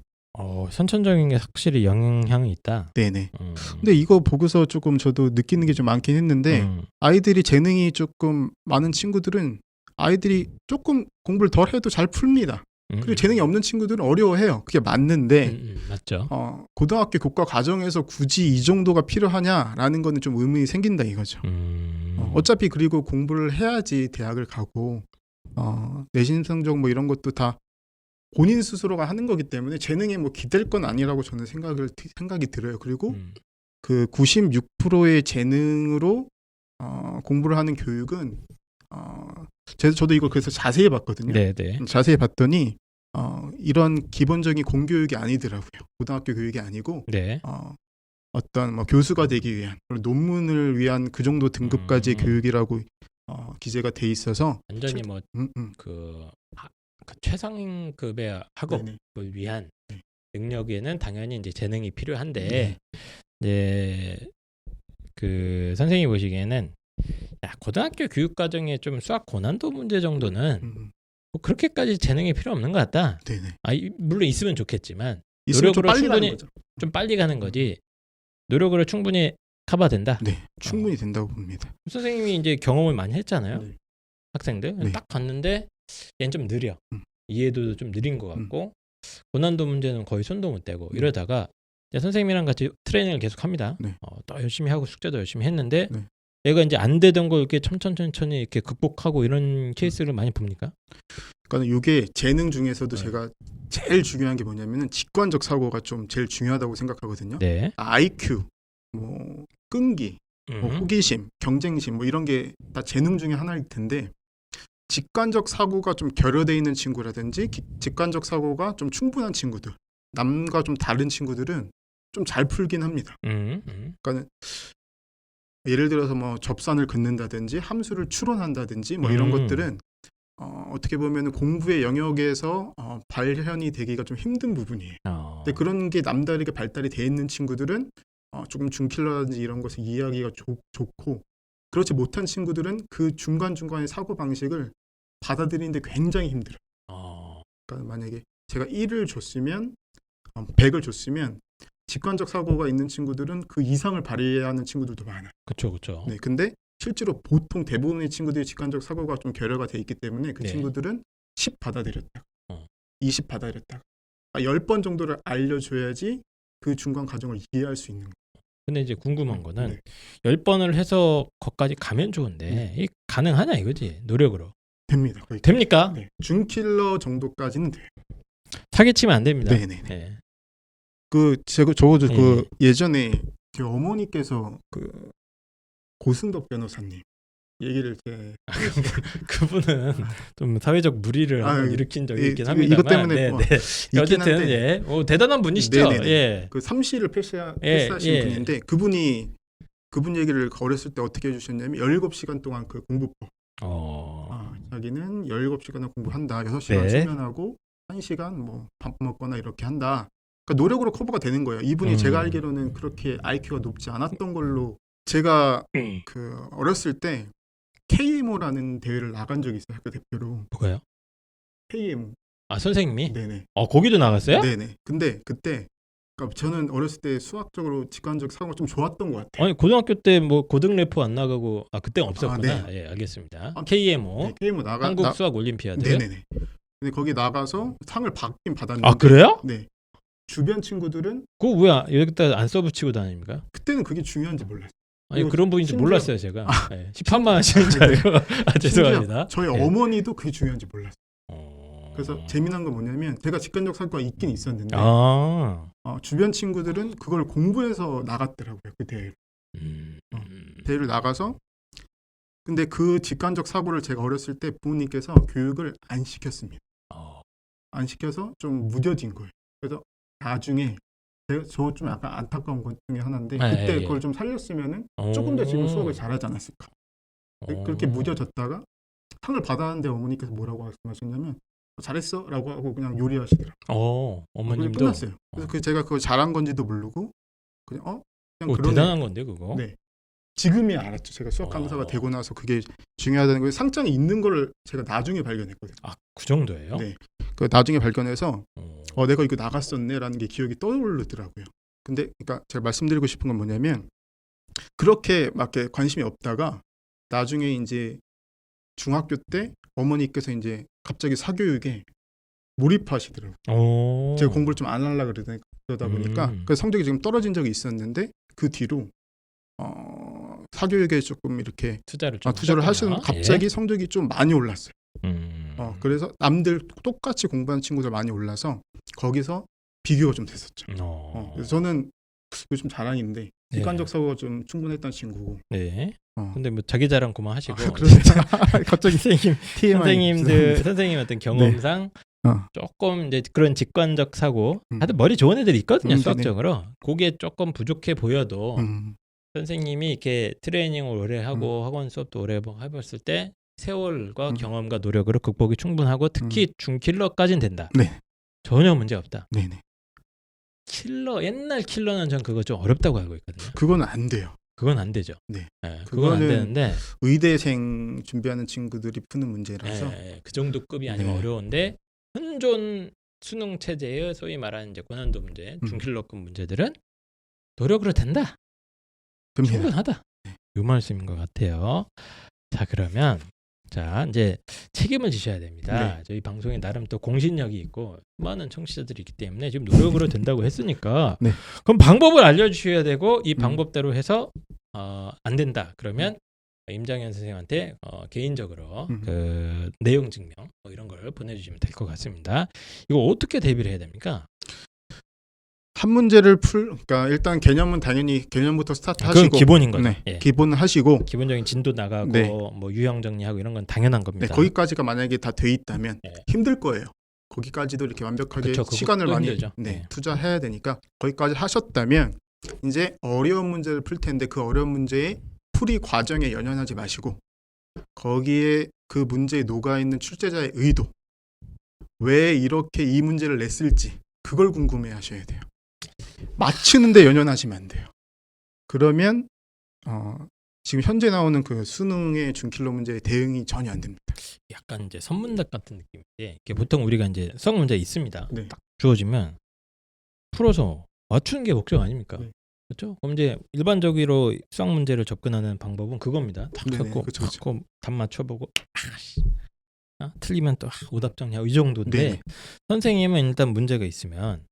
선천적인 게 확실히 영향이 있다. 네네. 근데 이거 보고서 조금 저도 느끼는 게 좀 많긴 했는데, 아이들이 재능이 조금 많은 친구들은 아이들이 조금 공부를 덜 해도 잘 풉니다. 그리고 재능이 없는 친구들은 어려워해요. 그게 맞는데 맞죠. 고등학교 교과 과정에서 굳이 이 정도가 필요하냐라는 거는 좀 의문이 생긴다 이거죠. 어차피 그리고 공부를 해야지 대학을 가고 내신 성적 뭐 이런 것도 다 본인 스스로가 하는 거기 때문에 재능에 뭐 기댈 건 아니라고 저는 생각이 들어요. 그리고 그 96%의 재능으로 공부를 하는 교육은 저도 이걸 그래서 자세히 봤거든요. 네네. 자세히 봤더니 이런 기본적인 공교육이 아니더라고요. 고등학교 교육이 아니고 네. 어떤 뭐 교수가 되기 위한, 논문을 위한 그 정도 등급까지의 교육이라고 기재가 돼 있어서 완전히 그 최상급의 학업을 위한 능력에는 당연히 이제 재능이 필요한데 네. 이제 그 선생님이 보시기에는 야, 고등학교 교육 과정에 좀 수학 고난도 문제 정도는 뭐 그렇게까지 재능이 필요 없는 것 같다. 네네. 물론 있으면 좋겠지만 있으면 좀 노력으로 빨리 가는 충분히 거죠. 좀 빨리 가는 거지. 노력으로 충분히 커버된다. 네, 충분히 된다고 봅니다. 선생님이 이제 경험을 많이 했잖아요. 네. 학생들 네. 딱 봤는데 얘는 좀 느려. 이해도도 좀 느린 것 같고 고난도 문제는 거의 손도 못 대고 이러다가 이제 선생님이랑 같이 트레이닝을 계속 합니다. 네. 또 열심히 하고 숙제도 열심히 했는데 네. 얘가 이제 안 되던 걸 이렇게 천천히 이렇게 극복하고 이런 케이스를 많이 봅니까? 그러니까 이게 재능 중에서도 네. 제가 제일 중요한 게 뭐냐면은 직관적 사고가 좀 제일 중요하다고 생각하거든요. 네. IQ, 뭐 끈기, 뭐 호기심, 경쟁심 뭐 이런 게 다 재능 중에 하나일 텐데 직관적 사고가 좀 결여돼 있는 친구라든지 직관적 사고가 좀 충분한 친구들, 남과 좀 다른 친구들은 좀 잘 풀긴 합니다. 그러니까 예를 들어서 뭐 접선을 긋는다든지 함수를 추론한다든지 뭐 이런 것들은 어떻게 보면 공부의 영역에서 발현이 되기가 좀 힘든 부분이에요. 근데 그런 게 남다르게 발달이 돼 있는 친구들은 조금 중킬러라든지 이런 것을 이해하기가 좋고 그렇지 못한 친구들은 그 중간중간의 사고 방식을 받아들이는데 굉장히 힘들어요. 그러니까 만약에 제가 1을 줬으면 100을 줬으면 직관적 사고가 있는 친구들은 그 이상을 발휘하는 친구들도 많아요. 그렇죠. 네, 근데 실제로 보통 대부분의 친구들이 직관적 사고가 좀 결여가 돼 있기 때문에 그 친구들은 10 받아들였다가 20 받아들였다가 10번 정도를 알려줘야지 그 중간 과정을 이해할 수 있는 거예요. 근데 이제 궁금한 거는 10번을 해서 거기까지 가면 좋은데 이게 가능하냐 이거지 노력으로. 됩니다. 됩니까? 네. 중킬러 정도까지는 돼요. 사기치면 안 됩니다. 네네. 네. 저도 그 예전에 그 어머니께서 그 고승덕 변호사님 얘기를 그분은 좀 사회적 무리를 한번 일으킨 적이 있긴 합니다만 이것 때문에 어쨌든 대단한 분이시죠. 예. 그 삼시를 패스하신 분인데 그분 얘기를 어렸을 때 어떻게 해주셨냐면 17시간 동안 그 공부법. 자기는 17시간을 공부한다. 6시간 수면하고 1시간 뭐 밥 먹거나 이렇게 한다. 그러니까 노력으로 커버가 되는 거예요. 이분이 제가 알기로는 그렇게 IQ가 높지 않았던 걸로 제가 그 어렸을 때 KMO라는 대회를 나간 적이 있어요. 학교 대표로. 뭐가요? KMO. 선생님이? 네네. 거기도 나갔어요? 네네. 근데 그때 그러니까 저는 어렸을 때 수학적으로 직관적 사고가 좀 좋았던 것 같아요. 아니 고등학교 때 뭐 고등 래퍼 안 나가고 그때 없었구나. 네. 예, 알겠습니다. KMO. 네, KMO 한국 수학 올림피아드. 네네네. 근데 거기 나가서 상을 받긴 받았는데. 그래요? 네. 주변 친구들은 그거 왜 여기다 안 써붙이고 다닙니까? 그때는 그게 중요한지 몰랐어요. 아니 그런 분인지 몰랐어요 제가. 13만 원씩인 줄 알고. 죄송합니다. 저희 어머니도 그게 중요한지 몰랐어요. 그래서 재미난 건 뭐냐면 제가 직관적 사고가 있긴 있었는데 주변 친구들은 그걸 공부해서 나갔더라고요. 그 대회를. 대회를 나가서 근데 그 직관적 사고를 제가 어렸을 때 부모님께서 교육을 안 시켰습니다. 안 시켜서 좀 무뎌진 거예요. 그래서 나중에 저 좀 약간 안타까운 것 중에 하나인데 그때 그걸 좀 살렸으면은 조금 더 지금 수학을 잘하지 않았을까. 그렇게 무뎌졌다가 상을 받았는데 어머니께서 뭐라고 말씀하셨냐면 잘했어라고 하고 그냥 요리하시더라고요. 어머님도 끝났어요. 그래서 제가 그걸 잘한 건지도 모르고 그냥 그런 대단한 건데 그거. 네. 지금이 알았죠. 제가 수학 강사가 되고 나서 그게 중요하다는 걸 상장에 있는 걸 제가 나중에 발견했거든요. 그 정도예요? 네. 그 나중에 발견해서 내가 이거 나갔었네라는 게 기억이 떠오르더라고요. 근데 그러니까 제가 말씀드리고 싶은 건 뭐냐면 그렇게 막 관심이 없다가 나중에 이제 중학교 때 어머니께서 이제 갑자기 사교육에 몰입하시더라고요. 제가 공부를 좀 안 하려고 그러다 보니까 그 성적이 지금 떨어진 적이 있었는데 그 뒤로 사교육에 조금 이렇게 투자를 하시는 갑자기 성적이 좀 많이 올랐어요. 그래서 남들 똑같이 공부하는 친구들 많이 올라서 거기서 비교가 좀 됐었죠. 그래서 저는 요즘 자랑인데 직관적 사고가 좀 충분했던 친구고. 네. 근데 뭐 자기 자랑 그만하시고. 갑자기 선생님 어떤 경험상 조금 이제 그런 직관적 사고. 하여튼 머리 좋은 애들이 있거든요 수학적으로. 그게 조금 부족해 보여도 선생님이 이렇게 트레이닝을 오래 하고 학원 수업도 오래 해봤을 때 세월과 경험과 노력으로 극복이 충분하고 특히 중킬러까지는 된다. 네. 전혀 문제 없다. 네네. 킬러 옛날 킬러는 전 그거 좀 어렵다고 알고 있거든요. 그건 안 돼요. 그건 안 되죠. 네. 그건 안 그거는 되는데 의대생 준비하는 친구들이 푸는 문제라서 그 정도 급이 아니면 네. 어려운데 현존 수능 체제의 소위 말하는 이제 고난도 문제, 중킬러급 문제들은 노력으로 된다. 됩니다. 충분하다. 이 말씀인 것 같아요. 자, 그러면 자 이제 책임을 지셔야 됩니다. 네. 저희 방송에 나름 또 공신력이 있고 많은 청취자들이 있기 때문에 지금 노력으로 된다고 했으니까 네. 그럼 방법을 알려주셔야 되고 이 방법대로 해서 안 된다. 그러면 임장현 선생님한테 개인적으로 그 내용 증명 뭐 이런 걸 보내주시면 될 것 같습니다. 이거 어떻게 대비를 해야 됩니까? 한 문제를 그러니까 일단 개념은 당연히 개념부터 스타트하시고 그건 기본인 거죠. 네. 예. 기본은 하시고 기본적인 진도 나가고 네. 뭐 유형 정리하고 이런 건 당연한 겁니다. 네, 거기까지가 만약에 다 돼 있다면 네. 힘들 거예요. 거기까지도 이렇게 완벽하게 그쵸, 시간을 그것도 많이 힘들죠. 네. 투자해야 되니까 거기까지 하셨다면 이제 어려운 문제를 풀 텐데 그 어려운 문제의 풀이 과정에 연연하지 마시고 거기에 그 문제에 녹아 있는 출제자의 의도, 왜 이렇게 이 문제를 냈을지 그걸 궁금해 하셔야 돼요. 맞추는데 연연하시면 안 돼요. 그러면 지금 현재 나오는 그 수능의 준킬러 문제에 대응이 전혀 안 됩니다. 약간 이제 선문답 같은 느낌인데 이게 보통 우리가 이제 수학 문제 있습니다. 네. 딱 주어지면 풀어서 맞추는 게 목적 아닙니까? 네. 그렇죠? 그럼 이제 일반적으로 수학 문제를 접근하는 방법은 그겁니다. 딱 네네, 잡고 그쵸, 그쵸. 자꾸 답 맞춰보고 틀리면 또 오답 정리하고 이 정도인데 네. 선생님은 일단 문제가 있으면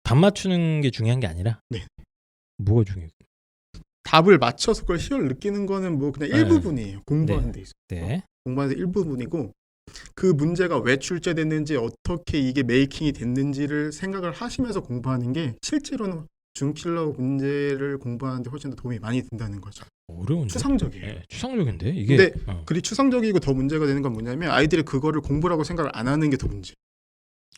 답 맞추는 게 중요한 게 아니라 네. 뭐가 중요해요? 답을 맞춰서 그걸 희열 느끼는 거는 뭐 그냥 네. 일부분이에요. 공부하는 데 있어서. 네. 공부하는 데 일부분이고 그 문제가 왜 출제됐는지 어떻게 이게 메이킹이 됐는지를 생각을 하시면서 공부하는 게 실제로는 준킬러 문제를 공부하는데 훨씬 더 도움이 많이 된다는 거죠. 어려운데? 추상적이에요. 네, 추상적인데 이게 근데 그리 추상적이고 더 문제가 되는 건 뭐냐면 아이들이 그거를 공부라고 생각을 안 하는 게 더 문제.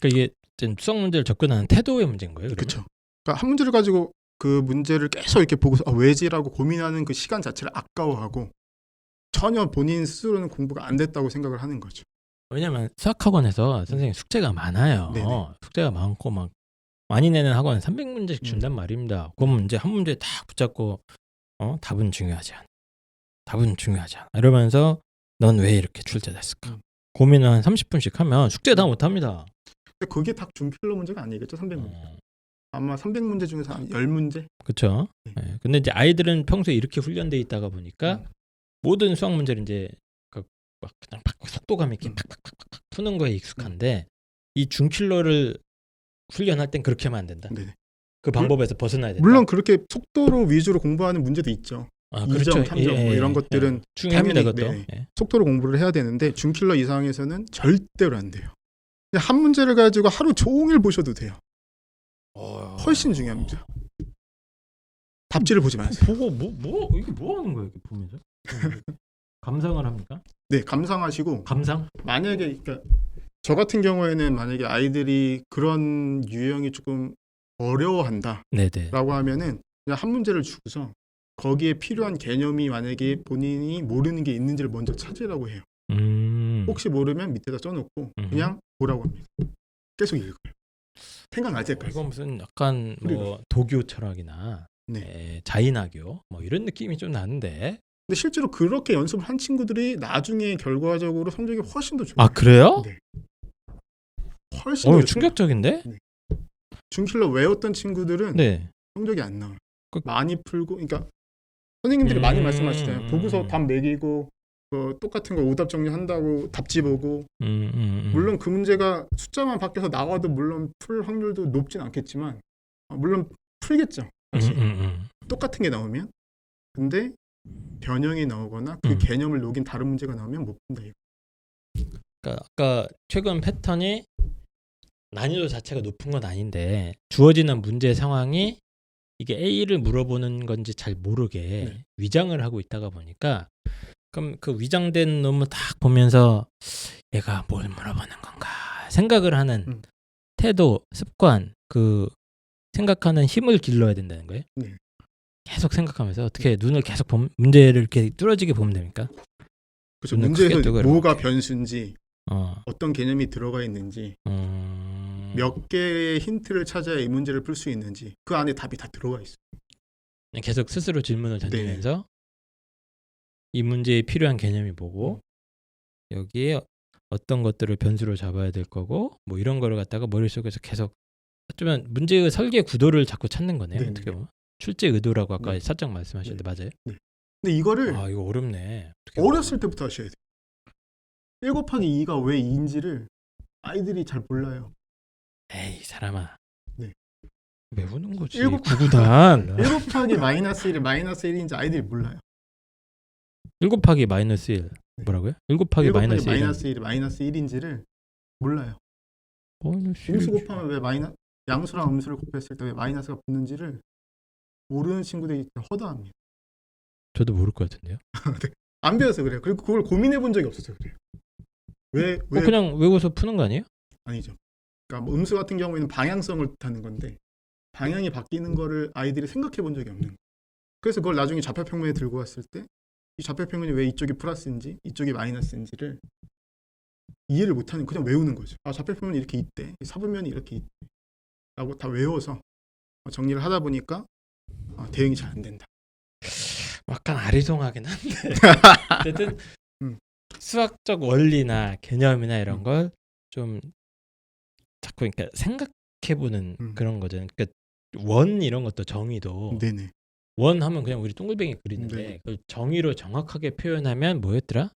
그러니까 이게 수학 문제를 접근하는 태도의 문제인 거예요. 그렇죠. 그러니까 한 문제를 가지고 그 문제를 계속 이렇게 보고서 왜지라고 고민하는 그 시간 자체를 아까워하고 전혀 본인 스스로는 공부가 안 됐다고 생각을 하는 거죠. 왜냐면 수학학원에서 선생님 숙제가 많아요. 네네. 숙제가 많고 막 많이 내는 학원은 300문제씩 준단 말입니다. 그럼 이제 한 문제 딱 붙잡고 답은 중요하지 않아. 답은 중요하지 않아. 이러면서 넌 왜 이렇게 출제됐을까? 고민을 한 30분씩 하면 숙제 다 못합니다. 근데 그게 다 준킬러 문제가 아니겠죠. 300문제. 아마 300문제 중에서 한 10문제? 그렇죠. 네. 네. 근데 이제 아이들은 평소에 이렇게 훈련돼 있다가 보니까 모든 수학 문제를 이제 막 그냥 속도감 있게 팍팍팍팍 푸는 거에 익숙한데 이 준킬러를 훈련할 땐 그렇게 하면 안 된다. 네네. 그 방법에서 벗어나야 된다. 물론 그렇게 속도로 위주로 공부하는 문제도 있죠. 2점, 그렇죠. 3점 뭐 이런 것들은 중요합니다. 당연히, 그것도. 네. 예. 속도로 공부를 해야 되는데 준킬러 이상에서는 절대로 안 돼요. 그냥 한 문제를 가지고 하루 종일 보셔도 돼요. 훨씬 중요합니다. 답지를 보지 마세요. 보고 이게 뭐 하는 거예요? 이렇게 보면서 감상을 합니까? 네, 감상하시고 감상? 만약에 그러니까 저 같은 경우에는 만약에 아이들이 그런 유형이 조금 어려워한다라고 네네. 하면은 그냥 한 문제를 주고서 거기에 필요한 개념이 만약에 본인이 모르는 게 있는지를 먼저 찾으라고 해요. 혹시 모르면 밑에다 써놓고 그냥 보라고 합니다. 계속 읽어요. 생각날 때까지. 이건 무슨 약간 뭐 도교 철학이나 자인학교 뭐 이런 느낌이 좀 나는데. 근데 실제로 그렇게 연습을 한 친구들이 나중에 결과적으로 성적이 훨씬 더 좋아요. 아 그래요? 네. 훨씬 더 충격적인데? 네. 준킬러 외웠던 친구들은 네. 성적이 안 나와요. 많이 풀고, 그러니까 선생님들이 많이 말씀하시잖아요. 보고서 답 매기고 똑같은 거 오답 정리한다고 답지 보고. 물론 그 문제가 숫자만 바뀌어서 나와도 물론 풀 확률도 높진 않겠지만 물론 풀겠죠. 똑같은 게 나오면. 근데 변형이 나오거나 그 개념을 녹인 다른 문제가 나오면 못 푼다 이거. 그러니까 아까 최근 패턴이 난이도 자체가 높은 건 아닌데 주어지는 문제 상황이 이게 A를 물어보는 건지 잘 모르게 위장을 하고 있다가 보니까 그럼 그 위장된 놈을 딱 보면서 얘가 뭘 물어보는 건가 생각을 하는 태도, 습관, 그 생각하는 힘을 길러야 된다는 거예요. 네. 계속 생각하면서 어떻게 눈을 계속 문제를 이렇게 뚫어지게 보면 됩니까? 그렇죠. 문제에서 뭐가 변수인지 어떤 개념이 들어가 있는지 몇 개의 힌트를 찾아야 이 문제를 풀 수 있는지 그 안에 답이 다 들어가 있어요. 계속 스스로 질문을 던지면서 이 문제에 필요한 개념이 뭐고 여기에 어떤 것들을 변수로 잡아야 될 거고 뭐 이런 거를 갖다가 머릿속에서 계속 어쩌면 문제의 설계 구도를 자꾸 찾는 거네요. 네네. 어떻게 보면 출제 의도라고 아까 네. 살짝 말씀하셨는데 맞아요? 근데 이거를 이거 어렵네. 어렸을 때부터 하셔야 돼요. 1 곱하기 2가 왜 2인지를 아이들이 잘 몰라요. 에이 사람아. 네. 외우는 거지. 일곱- 구구단. 1 곱하기 마이너스 1이 마이너스 1인지 아이들이 몰라요. 1 곱하기 마이너스 1 뭐라고요? 1 곱하기 1 곱하기 마이너스 1은 마이너스 1이 마이너스 1인지를 몰라요. 마이너스 음수 1. 곱하면 왜 양수랑 음수를 곱했을 때 왜 마이너스가 붙는지를 모르는 친구들이 허다합니다. 저도 모를 것 같은데요. 안 배워서 그래요. 그리고 그걸 고민해 본 적이 없어서 그래요. 왜 그냥 외워서 푸는 거 아니에요? 아니죠. 그러니까 뭐 음수 같은 경우에는 방향성을 뜻하는 건데 방향이 바뀌는 거를 아이들이 생각해 본 적이 없는 거예요. 그래서 그걸 나중에 좌표평면에 들고 왔을 때 이 좌표평면이 왜 이쪽이 플러스인지 이쪽이 마이너스인지를 이해를 못하는 그냥 외우는 거죠. 좌표평면이 이렇게 있대. 사분면이 이렇게 있대. 라고 다 외워서 정리를 하다 보니까 대응이 잘 안 된다. 약간 아리송하긴 한데 어쨌든 수학적 원리나 개념이나 이런 걸 좀 자꾸 그러니까 생각해보는 그런 거죠. 그러니까 원 이런 것도 정의도 네네. 원 하면 그냥 우리 동글뱅이 그리는데 네. 그걸 정의로 정확하게 표현하면 뭐였더라?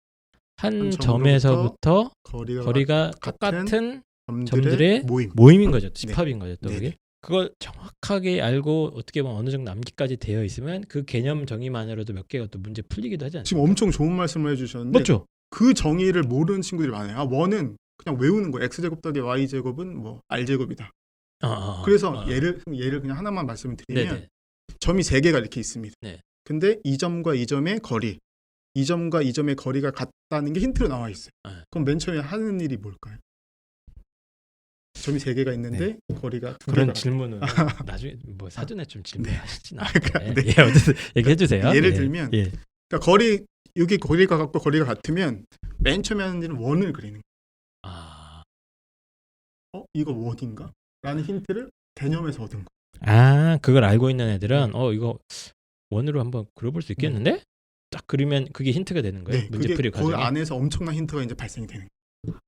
한 점으로부터 점에서부터 거리가 거리가 같은 똑같은 점들의 모임인 거죠. 집합인 거죠. 또 네네. 그게. 그걸 정확하게 알고 어떻게 보면 어느 정도 암기까지 되어 있으면 그 개념 정의만으로도 몇 개가 또 문제 풀리기도 하지 않습니까? 지금 엄청 좋은 말씀을 해주셨는데 맞죠? 그 정의를 모르는 친구들이 많아요. 원은 그냥 외우는 거예요. x제곱 더하기 y제곱은 뭐 r제곱이다. 그래서 예를 그냥 하나만 말씀을 드리면 네네. 점이 3개가 이렇게 있습니다. 네. 근데 이 점과 이 점의 거리, 이 점과 이 점의 거리가 같다는 게 힌트로 나와 있어요. 네. 그럼 맨 처음에 하는 일이 뭘까요? 점이 3개가 있는데 거리가 2개가 그런 질문은 나중에 뭐 사전에 좀 질문하시진 그러니까 않는데 어쨌든 얘기해 주세요. 예를 들면 그러니까 여기 거리가 같고 거리가 같으면 맨 처음에 하는 일은 원을 그리는 거예요. 이거 원인가? 라는 힌트를 개념에서 얻은 거예요. 그걸 알고 있는 애들은 이거 원으로 한번 그려볼 수 있겠는데? 딱 그리면 그게 힌트가 되는 거예요. 문제풀이 과정에. 그 안에서 엄청난 힌트가 이제 발생이 되는 거예요.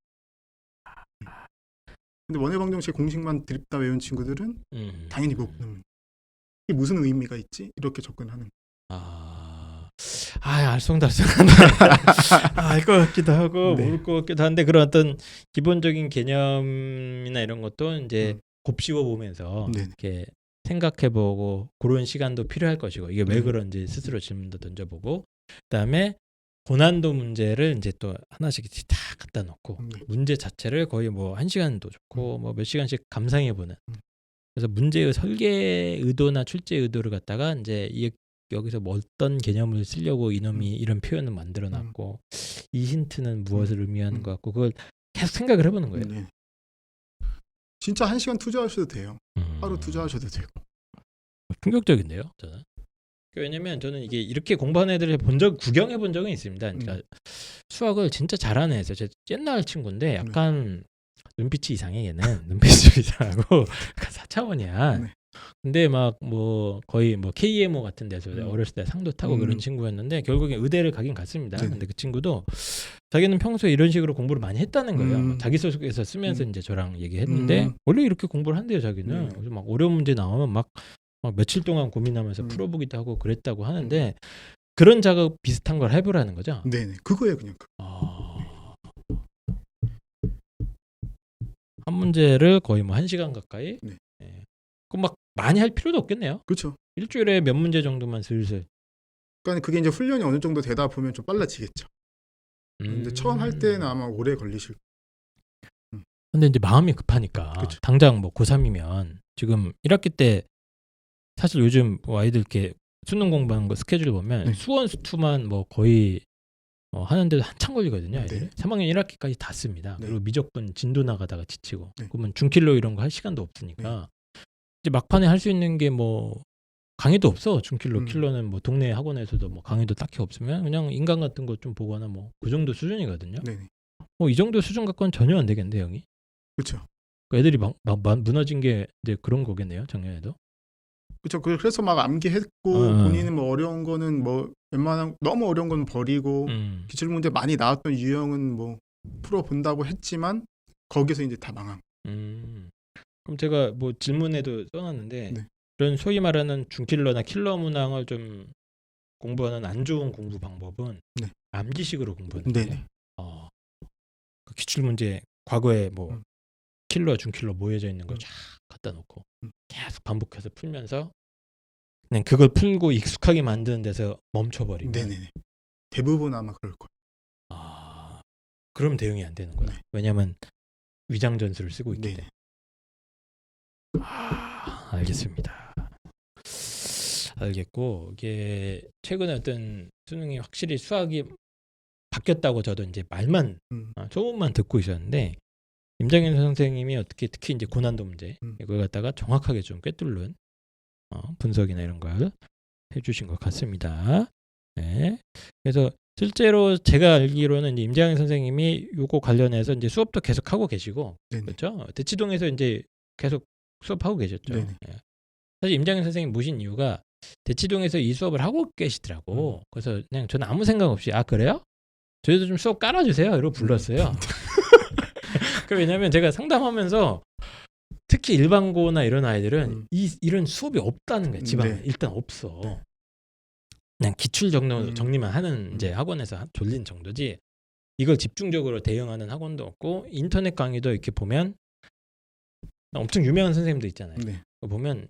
근데 원해방정식 공식만 드립다 외운 친구들은 당연히 못 푸는 거예요. 이게 무슨 의미가 있지? 이렇게 접근하는 거예요. 알쏭달쏭한데 알 것 같기도 하고 모를 것 같기도 한데 그런 어떤 기본적인 개념이나 이런 것도 이제 곱씹어 보면서 이렇게 생각해보고 그런 시간도 필요할 것이고 이게 왜 그런지 스스로 질문도 던져보고 그다음에 고난도 문제를 이제 또 하나씩 다 갖다 놓고 문제 자체를 거의 뭐 1시간도 좋고 뭐 몇 시간씩 감상해보는 그래서 문제의 설계 의도나 출제 의도를 갖다가 이제 여기서 뭐 어떤 개념을 쓰려고 이놈이 이런 표현을 만들어놨고 이 힌트는 무엇을 의미하는 것 같고 그걸 계속 생각을 해보는 거예요. 진짜 1시간 투자하셔도 돼요. 하루 투자하셔도 되고. 충격적인데요, 저는. 왜냐면 저는 이게 이렇게 공부하는 애들을 구경해 본 적은 있습니다. 그러니까 수학을 진짜 잘하는 애죠. 제 옛날 친구인데 약간 눈빛이 이상해 얘는. 눈빛이 좀 이상하고 약간 4차원이야. 근데 막 뭐 거의 뭐 KMO 같은 데서 어렸을 때 상도 타고 그런 친구였는데 결국에 의대를 가긴 갔습니다. 근데 그 친구도 자기는 평소에 이런 식으로 공부를 많이 했다는 거예요. 자기소개서 쓰면서 이제 저랑 얘기했는데 원래 이렇게 공부를 한대요, 자기는. 그래서 막 어려운 문제 나오면 막 며칠 동안 고민하면서 풀어보기도 하고 그랬다고 하는데 그런 작업 비슷한 걸 해보라는 거죠. 네네, 그거예요, 그냥. 한 문제를 거의 뭐 1시간 가까이. 그럼 막 많이 할 필요도 없겠네요. 그렇죠. 일주일에 몇 문제 정도만 슬슬. 그러니까 그게 이제 훈련이 어느 정도 되다 보면 좀 빨라지겠죠. 근데 처음 할 때는 아마 오래 걸리실. 근데 이제 마음이 급하니까 그쵸. 당장 뭐 고3이면 지금 1학기 때 사실 요즘 뭐 아이들 이렇게 수능 공부하는 거 스케줄 보면 수원 수투만 뭐 거의 하는데도 한참 걸리거든요. 아이들이. 3학년 1학기까지 다 씁니다. 그리고 미적분 진도 나가다가 지치고 그러면 중킬로 이런 거 할 시간도 없으니까 이제 막판에 할 수 있는 게 뭐 강의도 없어. 중킬로 킬로는 뭐 동네 학원에서도 뭐 강의도 딱히 없으면 그냥 인강 같은 거 좀 보거나 뭐 그 정도 수준이거든요. 이 정도 수준 갖고는 전혀 안 되겠는데 형이. 그렇죠. 그 애들이 막 무너진 게 이제 그런 거겠네요. 작년에도. 그렇죠. 그래서 막 암기했고 본인은 뭐 어려운 거는 뭐 웬만한 너무 어려운 건 버리고 기출 문제 많이 나왔던 유형은 뭐 풀어 본다고 했지만 거기서 이제 다 망한. 그럼 제가 뭐 질문에도 써놨는데 네. 이런 소위 말하는 중킬러나 킬러 문항을 좀 공부하는 안 좋은 공부 방법은 네. 암기식으로 공부하는 네. 거예요. 그 기출 문제 과거에 뭐 킬러, 중킬러 모여져 있는 거 쫙 갖다 놓고 계속 반복해서 풀면서 그냥 그걸 풀고 익숙하게 만드는 데서 멈춰버리고. 네네. 대부분 아마 그럴 거예요. 그럼 대응이 안 되는구나. 네. 왜냐하면 위장 전술을 쓰고 있기 네. 때문에. 알겠습니다. 알겠고 이게 최근에 어떤 수능이 확실히 수학이 바뀌었다고 저도 이제 말만 소문만 듣고 있었는데 임장현 선생님이 어떻게 특히 이제 고난도 문제 이걸 갖다가 정확하게 좀 꿰뚫는 분석이나 이런 걸 해주신 것 같습니다. 네. 그래서 실제로 제가 알기로는 임장현 선생님이 요거 관련해서 이제 수업도 계속 하고 계시고, 네네. 그렇죠? 대치동에서 이제 계속 수업하고 계셨죠. 네네. 네. 사실 임장현 선생님 모신 이유가 대치동에서 이 수업을 하고 계시더라고. 그래서 그냥 저는 아무 생각 없이 그래요? 저희도 좀 수업 깔아주세요. 이러고 불렀어요. 왜냐하면 제가 상담하면서 특히 일반고나 이런 아이들은 이런 수업이 없다는 거예요. 집안에. 일단 없어. 그냥 기출 정리만 하는 이제 학원에서 졸린 정도지 이걸 집중적으로 대응하는 학원도 없고 인터넷 강의도 이렇게 보면 엄청 유명한 선생님도 있잖아요. 네. 보면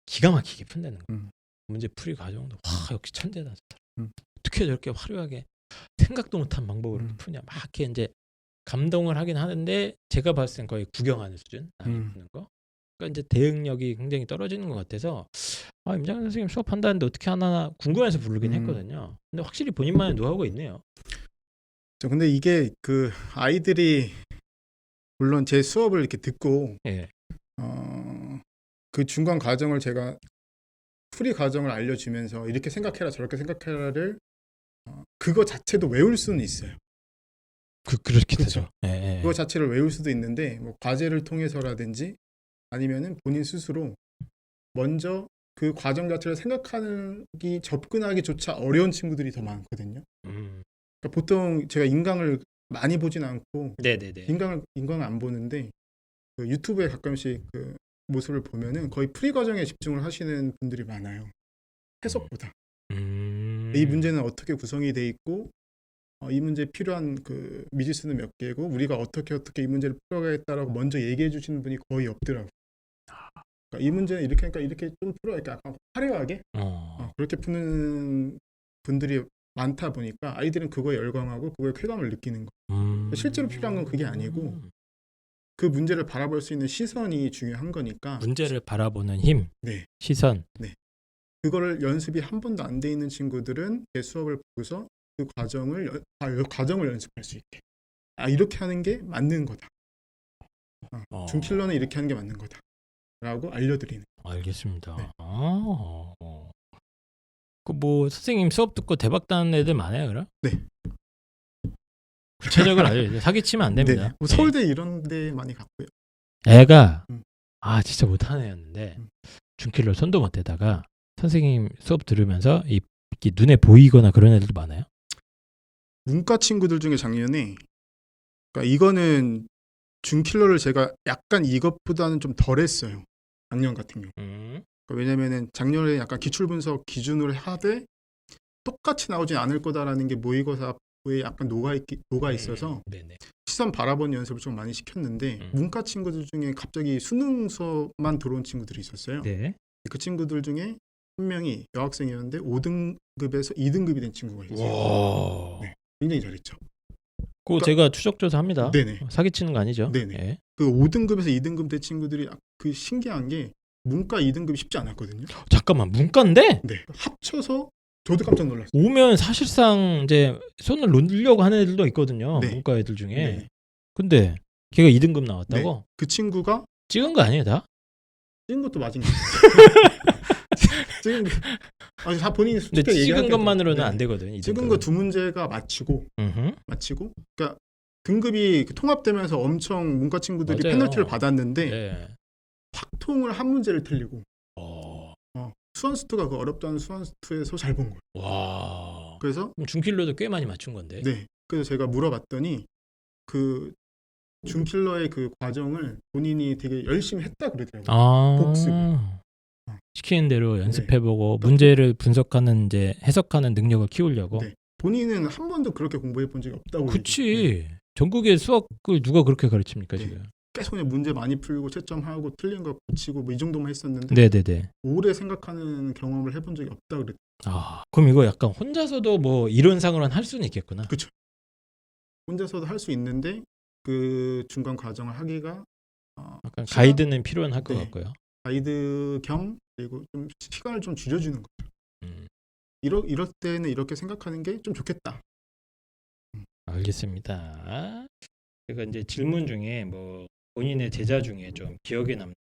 기가 막히게 푼다는 거예요. 문제 풀이 과정도 역시 천재다. 어떻게 저렇게 화려하게 생각도 못한 방법으로 푸냐. 막 이렇게 이제 감동을 하긴 하는데 제가 봤을 땐 거의 구경하는 수준 푸는 거. 그러니까 이제 대응력이 굉장히 떨어지는 것 같아서 임장현 선생님 수업한다는데 어떻게 하나 궁금해서 부르긴 했거든요. 근데 확실히 본인만의 노하우가 있네요. 근데 이게 그 아이들이 물론 제 수업을 이렇게 듣고 그 중간 과정을 제가 풀이 과정을 알려주면서 이렇게 생각해라 저렇게 생각해라를 그거 자체도 외울 수는 있어요. 그렇게 되죠. 되죠. 그거 자체를 외울 수도 있는데 뭐 과제를 통해서라든지 아니면은 본인 스스로 먼저 그 과정 자체를 생각하기 접근하기조차 어려운 친구들이 더 많거든요. 그러니까 보통 제가 인강을 많이 보진 않고 인강을 안 보는데 그 유튜브에 가끔씩 그 모습을 보면은 거의 풀이 과정에 집중을 하시는 분들이 많아요. 해석보다. 이 문제는 어떻게 구성이 돼 있고 이 문제에 필요한 그 미지수는 몇 개고 우리가 어떻게 이 문제를 풀어가겠다라고 먼저 얘기해 주시는 분이 거의 없더라고요. 그러니까 이 문제는 이렇게 하니까 이렇게 좀 풀어 이렇게 약간 화려하게 그렇게 푸는 분들이 많다 보니까 아이들은 그거에 열광하고 그거에 쾌감을 느끼는 거예요. 실제로 필요한 건 그게 아니고 그 문제를 바라볼 수 있는 시선이 중요한 거니까. 문제를 바라보는 힘, 시선. 그거를 연습이 한 번도 안 돼 있는 친구들은 제 수업을 보고서 그 과정을 연습할 수 있게. 이렇게 하는 게 맞는 거다. 중킬러는 이렇게 하는 게 맞는 거다. 라고 알려드리는. 알겠습니다. 그 뭐 선생님 수업 듣고 대박 나는 애들 많아요, 그럼? 네. 구체적으로 알려주세요. 사기치면 안 됩니다. 뭐 서울대 이런 데 많이 갔고요. 애가 진짜 못하는 애였는데 중킬러 손도 못 대다가 선생님 수업 들으면서 이렇게 눈에 보이거나 그런 애들도 많아요? 문과 친구들 중에 작년에 그러니까 이거는 중킬러를 제가 약간 이것보다는 좀 덜 했어요. 작년 같은 경우. 그러니까 왜냐면은 작년에 약간 기출분석 기준으로 하되 똑같이 나오진 않을 거다라는 게 모의고사에 약간 녹아 있어서 시선 바라보는 연습을 좀 많이 시켰는데 문과 친구들 중에 갑자기 수능 수업만 들어온 친구들이 있었어요. 그 친구들 중에 한 명이 여학생이었는데 5등급에서 2등급이 된 친구가 있었어요. 굉장히 잘했죠. 그거 제가 추적조사합니다. 네네. 사기치는 거 아니죠? 네네. 그 5등급에서 2등급 된 친구들이 그 신기한 게 문과 2등급이 쉽지 않았거든요. 잠깐만, 문과인데? 네. 합쳐서 저도 깜짝 놀랐어요. 오면 사실상 이제 손을 놓으려고 하는 애들도 있거든요. 문과 애들 중에. 근데 걔가 2등급 나왔다고? 그 친구가 찍은 거 아니에요, 다? 찍은 것도 맞은 거예요. 다 본인이 찍은 것만으로는 안 되거든. 찍은 거 두 문제가 맞히고 그러니까 등급이 통합되면서 엄청 문과 친구들이 맞아요. 페널티를 받았는데 네. 확통을 한 문제를 틀리고 어. 수완스투가 그 어렵다는 수완스투에서 잘 본 거예요. 와. 그래서 그럼 중킬러도 꽤 많이 맞춘 건데. 네. 그래서 제가 물어봤더니 그 중킬러의 그 과정을 본인이 되게 열심히 했다 그러더라고요. 아. 복습을. 시키는 대로 연습해보고 문제를 분석하는 이제 해석하는 능력을 키우려고. 네. 본인은 한 번도 그렇게 공부해 본 적이 없다고. 그치. 얘기해요. 전국에 수학을 누가 그렇게 가르칩니까 네. 지금? 계속 그냥 문제 많이 풀고 채점하고 틀린 거 고치고 뭐 이 정도만 했었는데 네네네. 오래 생각하는 경험을 해본 적이 없다 그랬. 아 그럼 이거 약간 혼자서도 뭐 이론상으로는 할 수는 있겠구나. 그렇죠. 혼자서도 할 수 있는데 그 중간 과정을 하기가 약간 시간- 가이드는 필요는 할 것 네. 같고요. 가이드 겸 그리고 좀 시간을 좀 줄여주는 거죠. 음, 이럴 때는 이렇게 생각하는 게 좀 좋겠다. 알겠습니다. 그러니까 이제 질문 중에 뭐 본인의 제자 중에 좀 기억에 남는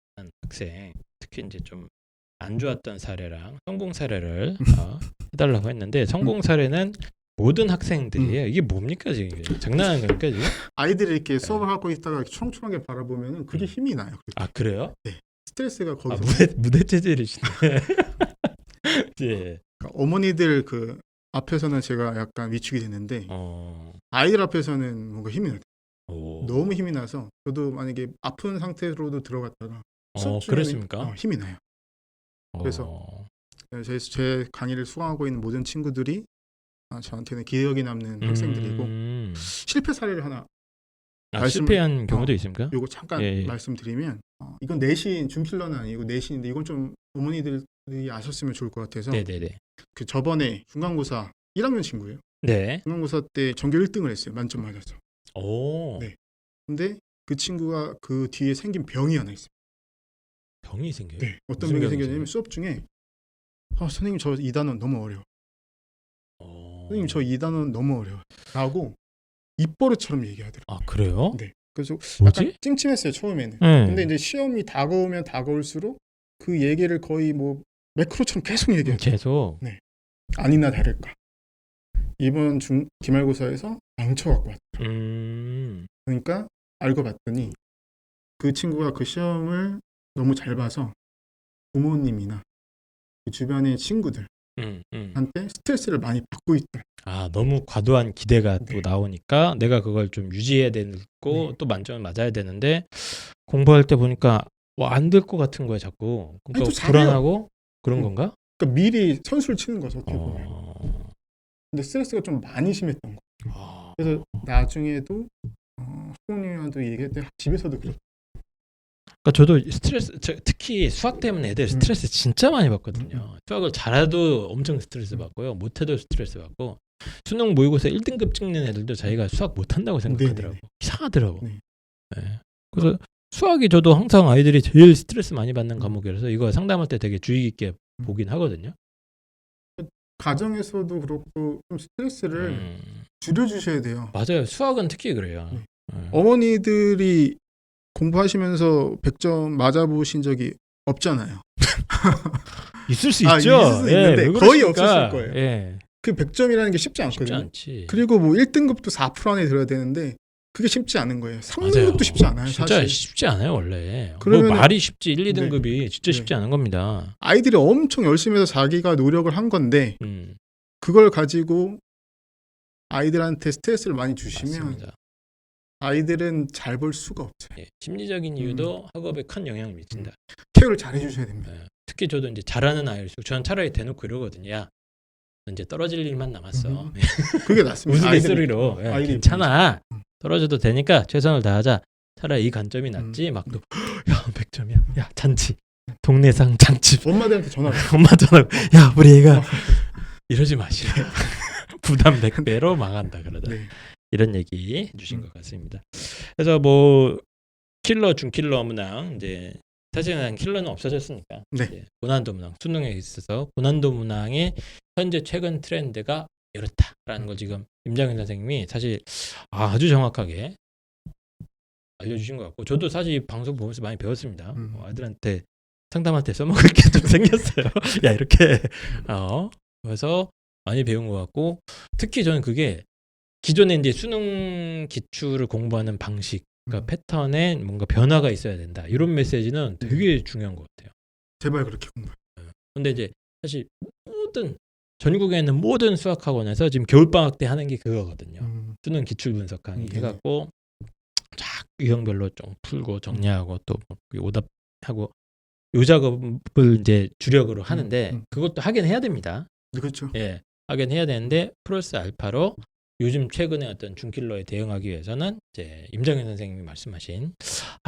학생, 특히 이제 좀 안 좋았던 사례랑 성공 사례를 해달라고 했는데 성공 사례는 모든 학생들이에요. 이게 뭡니까 지금? 이게? 장난하는 겁니까 지금? 아이들이 이렇게 수업을 하고 있다가 이렇게 초롱초롱하게 바라보면은 그게 힘이 나요. 아 그래요? 스트레스가 거기서. 무대 체질이시네. 예. 그러니까 어머니들 그 앞에서는 제가 약간 위축이 되는데 아이들 앞에서는 뭔가 힘이 나요. 너무 힘이 나서 저도 만약에 아픈 상태로도 들어갔다가 수업 중에는 그랬습니까? 힘이 나요. 그래서 제 강의를 수강하고 있는 모든 친구들이 저한테는 기억에 남는 학생들이고 실패 사례를 하나 실패한 경우도 있습니까? 요거 잠깐 예. 말씀드리면 이건 내신 중킬러는 아니고 내신인데 이건 좀 어머니들이 아셨으면 좋을 것 같아서 네네네. 그 저번에 중간고사 1학년 친구예요. 네. 중간고사 때 전교 1등을 했어요. 만점 맞아서. 오. 네. 근데 그 친구가 그 뒤에 생긴 병이 하나 있어요. 병이 생겨요? 네. 어떤 무슨 병이 병이 생겼냐면 수업 중에 선생님 저 이 단원 너무 어려워. 선생님 저 이 단원 너무 어려워. 라고 입버릇처럼 얘기하더라고요. 아 그래요? 네. 그래서 뭐지? 약간 찜찜했어요 처음에는. 네. 근데 이제 시험이 다가오면 다가올수록 그 얘기를 거의 뭐 매크로처럼 계속 얘기해요. 계속. 아니나 다를까. 이번 기말고사에서 망쳐갖고 왔다. 그러니까 알고 봤더니 그 친구가 그 시험을 너무 잘 봐서 부모님이나 그 주변의 친구들한테 스트레스를 많이 받고 있다. 아 너무 과도한 기대가 또 나오니까 내가 그걸 좀 유지해야 되고 또 만점을 맞아야 되는데 공부할 때 보니까 안 될 것 같은 거야 자꾸. 그러니까 아니, 불안하고 그런 건가? 그러니까 미리 선수를 치는 거죠. 어떻게 보면. 근데 스트레스가 좀 많이 심했던 거. 그래서 나중에도 부모님한테 얘기할 때 집에서도 그랬고. 그러니까 저도 특히 수학 때문에 애들 스트레스 진짜 많이 받거든요. 수학을 잘해도 엄청 스트레스 받고요. 못해도 스트레스 받고 수능 모의고사 1등급 찍는 애들도 자기가 수학 못한다고 생각하더라고. 네네네. 이상하더라고. 네. 네. 그래서 수학이 저도 항상 아이들이 제일 스트레스 많이 받는 과목이라서 이거 상담할 때 되게 주의 깊게 보긴 하거든요. 가정에서도 그렇고 좀 스트레스를 줄여주셔야 돼요. 맞아요. 수학은 특히 그래요. 어머니들이 공부하시면서 100점 맞아보신 적이 없잖아요. 있을 수 있을 있죠. 수 있는데 거의 없으실 거예요. 예. 그 100점이라는 게 쉽지 쉽지 않거든요. 않지. 그리고 뭐 1등급도 4% 안에 들어야 되는데 그게 쉽지 않은 거예요. 3등급도 쉽지 않아요. 진짜 사실. 쉽지 않아요 원래. 그러면은- 뭐 말이 쉽지 1, 2등급이 진짜 쉽지 않은 겁니다. 아이들이 엄청 열심히 해서 자기가 노력을 한 건데 음, 그걸 가지고 아이들한테 스트레스를 많이 주시면 맞습니다. 아이들은 잘 볼 수가 없어요. 예, 심리적인 이유도 학업에 큰 영향을 미친다. 케어를 잘 해주셔야 됩니다. 예, 특히 저도 이제 잘하는 아이일수록 저는 차라리 대놓고 이러거든요. 야, 너 이제 떨어질 일만 남았어. 그게 낫습니다. 우스갯소리로 예, 아이들이 괜찮아. 떨어져도 되니까 최선을 다하자. 차라리 이 관점이 낫지. 막 또 야 100점이야. 야 잔치. 동네상 잔치. 엄마들한테 전화를 엄마 전화. 야 우리 애가 이러지 마시래. 부담 100배로 망한다 그러다. 네. 이런 얘기 해주신 것 같습니다. 그래서 뭐 킬러 중킬러 문항 이제 사실은 킬러는 없어졌으니까 네. 이제 고난도 문항 수능에 있어서 고난도 문항의 현재 최근 트렌드가 이렇다라는 걸 지금 임장현 선생님이 사실 아주 정확하게 알려주신 것 같고 저도 사실 이 방송 보면서 많이 배웠습니다. 아이들한테 상담할 때 써먹을 게 좀 생겼어요. 야 이렇게 그래서 많이 배운 것 같고 특히 저는 그게 기존에 이제 수능 기출을 공부하는 방식, 그러니까 패턴에 뭔가 변화가 있어야 된다. 이런 메시지는 되게 중요한 것 같아요. 제발 그렇게 공부해. 근데 이제 사실 전국에 있는 모든 수학학원에서 지금 겨울방학 때 하는 게 그거거든요. 수능 기출 분석 강의 해갖고 쫙 유형별로 좀 풀고 정리하고 또 오답하고 요 작업을 이제 주력으로 하는데 그것도 하긴 해야 됩니다. 그렇죠. 예, 하긴 해야 되는데 플러스 알파로 요즘 최근에 어떤 준킬러에 대응하기 위해서는 이제 임정현 선생님이 말씀하신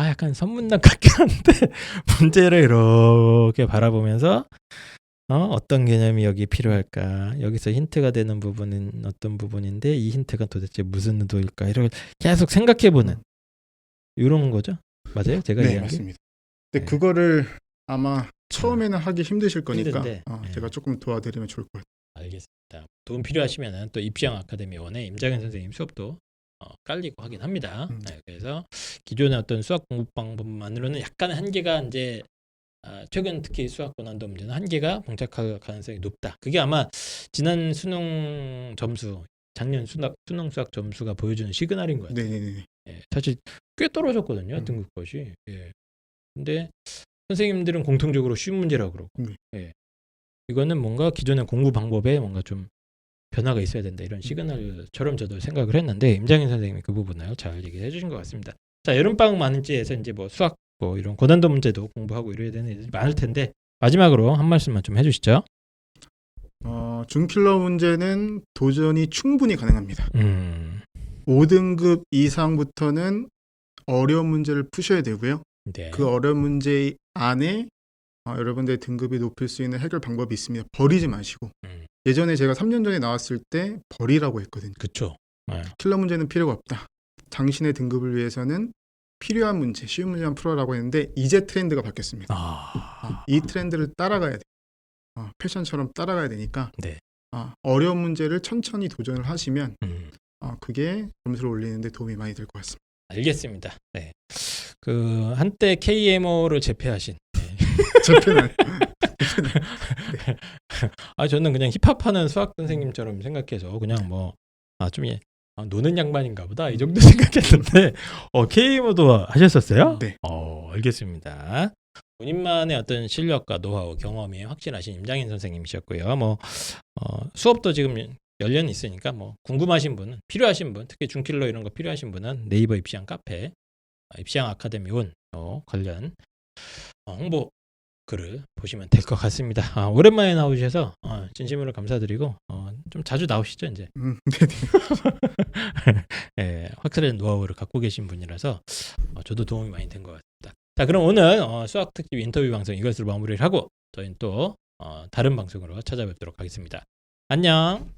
약간 선문답 같긴 한데 문제를 이렇게 바라보면서 어떤 개념이 여기 필요할까? 여기서 힌트가 되는 부분은 어떤 부분인데 이 힌트가 도대체 무슨 의도일까? 이걸 계속 생각해보는 이런 거죠. 맞아요? 제가 네, 이해한 맞습니다. 근데 네. 그거를 아마 처음에는 하기 힘드실 거니까 힘든데, 제가 조금 도와드리면 좋을 것 같아요. 알겠습니다. 도움 필요하시면은 또 입시왕 아카데미원에 임장현 선생님 수업도 깔리고 하긴 합니다. 네, 그래서 기존의 어떤 수학 공부 방법만으로는 약간 한계가 이제 최근 특히 수학 고난도 문제는 한계가 봉착할 가능성이 높다. 그게 아마 지난 수능 점수, 작년 수능 수학 점수가 보여주는 시그널인 것 같아요. 네네네. 예, 사실 꽤 떨어졌거든요, 등급 것이. 예. 근데 선생님들은 공통적으로 쉬운 문제라고 그러고. 예. 이거는 뭔가 기존의 공부 방법에 뭔가 좀 변화가 있어야 된다 이런 시그널처럼 저도 생각을 했는데 임장현 선생님이 그 부분을 잘 얘기해 주신 것 같습니다. 자, 여름방학 만일지에서 이제 뭐 수학 뭐 이런 고난도 문제도 공부하고 이래야 되는 애들이 많을 텐데 마지막으로 한 말씀만 좀 해주시죠. 준킬러 문제는 도전이 충분히 가능합니다. 5등급 이상부터는 어려운 문제를 푸셔야 되고요. 네. 그 어려운 문제 안에 여러분들의 등급이 높일 수 있는 해결 방법이 있습니다. 버리지 마시고. 예전에 제가 3년 전에 나왔을 때 버리라고 했거든요. 그렇죠. 네. 킬러 문제는 필요가 없다. 당신의 등급을 위해서는 필요한 문제, 쉬운 문제만 풀어라고 했는데 이제 트렌드가 바뀌었습니다. 이 트렌드를 따라가야 돼. 패션처럼 따라가야 되니까 네. 어려운 문제를 천천히 도전을 하시면 그게 점수를 올리는데 도움이 많이 될 것 같습니다. 알겠습니다. 네. 그 한때 KMO를 제패하신. 제패는 저는 그냥 힙합하는 수학 선생님처럼 생각해서 그냥 뭐 좀 노는 양반인가 보다 이 정도 생각했는데 KMO도 하셨었어요? 네. 알겠습니다. 본인만의 어떤 실력과 노하우, 경험이 확실하신 임장현 선생님이셨고요. 뭐 수업도 지금 열려 있으니까 뭐 궁금하신 분은 필요하신 분, 특히 준킬러 이런 거 필요하신 분은 네이버 입시왕 카페, 입시왕 아카데미원 관련 홍보 글을 보시면 될 것 같습니다. 오랜만에 나오셔서 진심으로 감사드리고 좀 자주 나오시죠 이제. 네, 확실한 노하우를 갖고 계신 분이라서 저도 도움이 많이 된 것 같습니다. 자, 그럼 오늘 수학 특집 인터뷰 방송 이것으로 마무리를 하고 저희는 또 다른 방송으로 찾아뵙도록 하겠습니다. 안녕.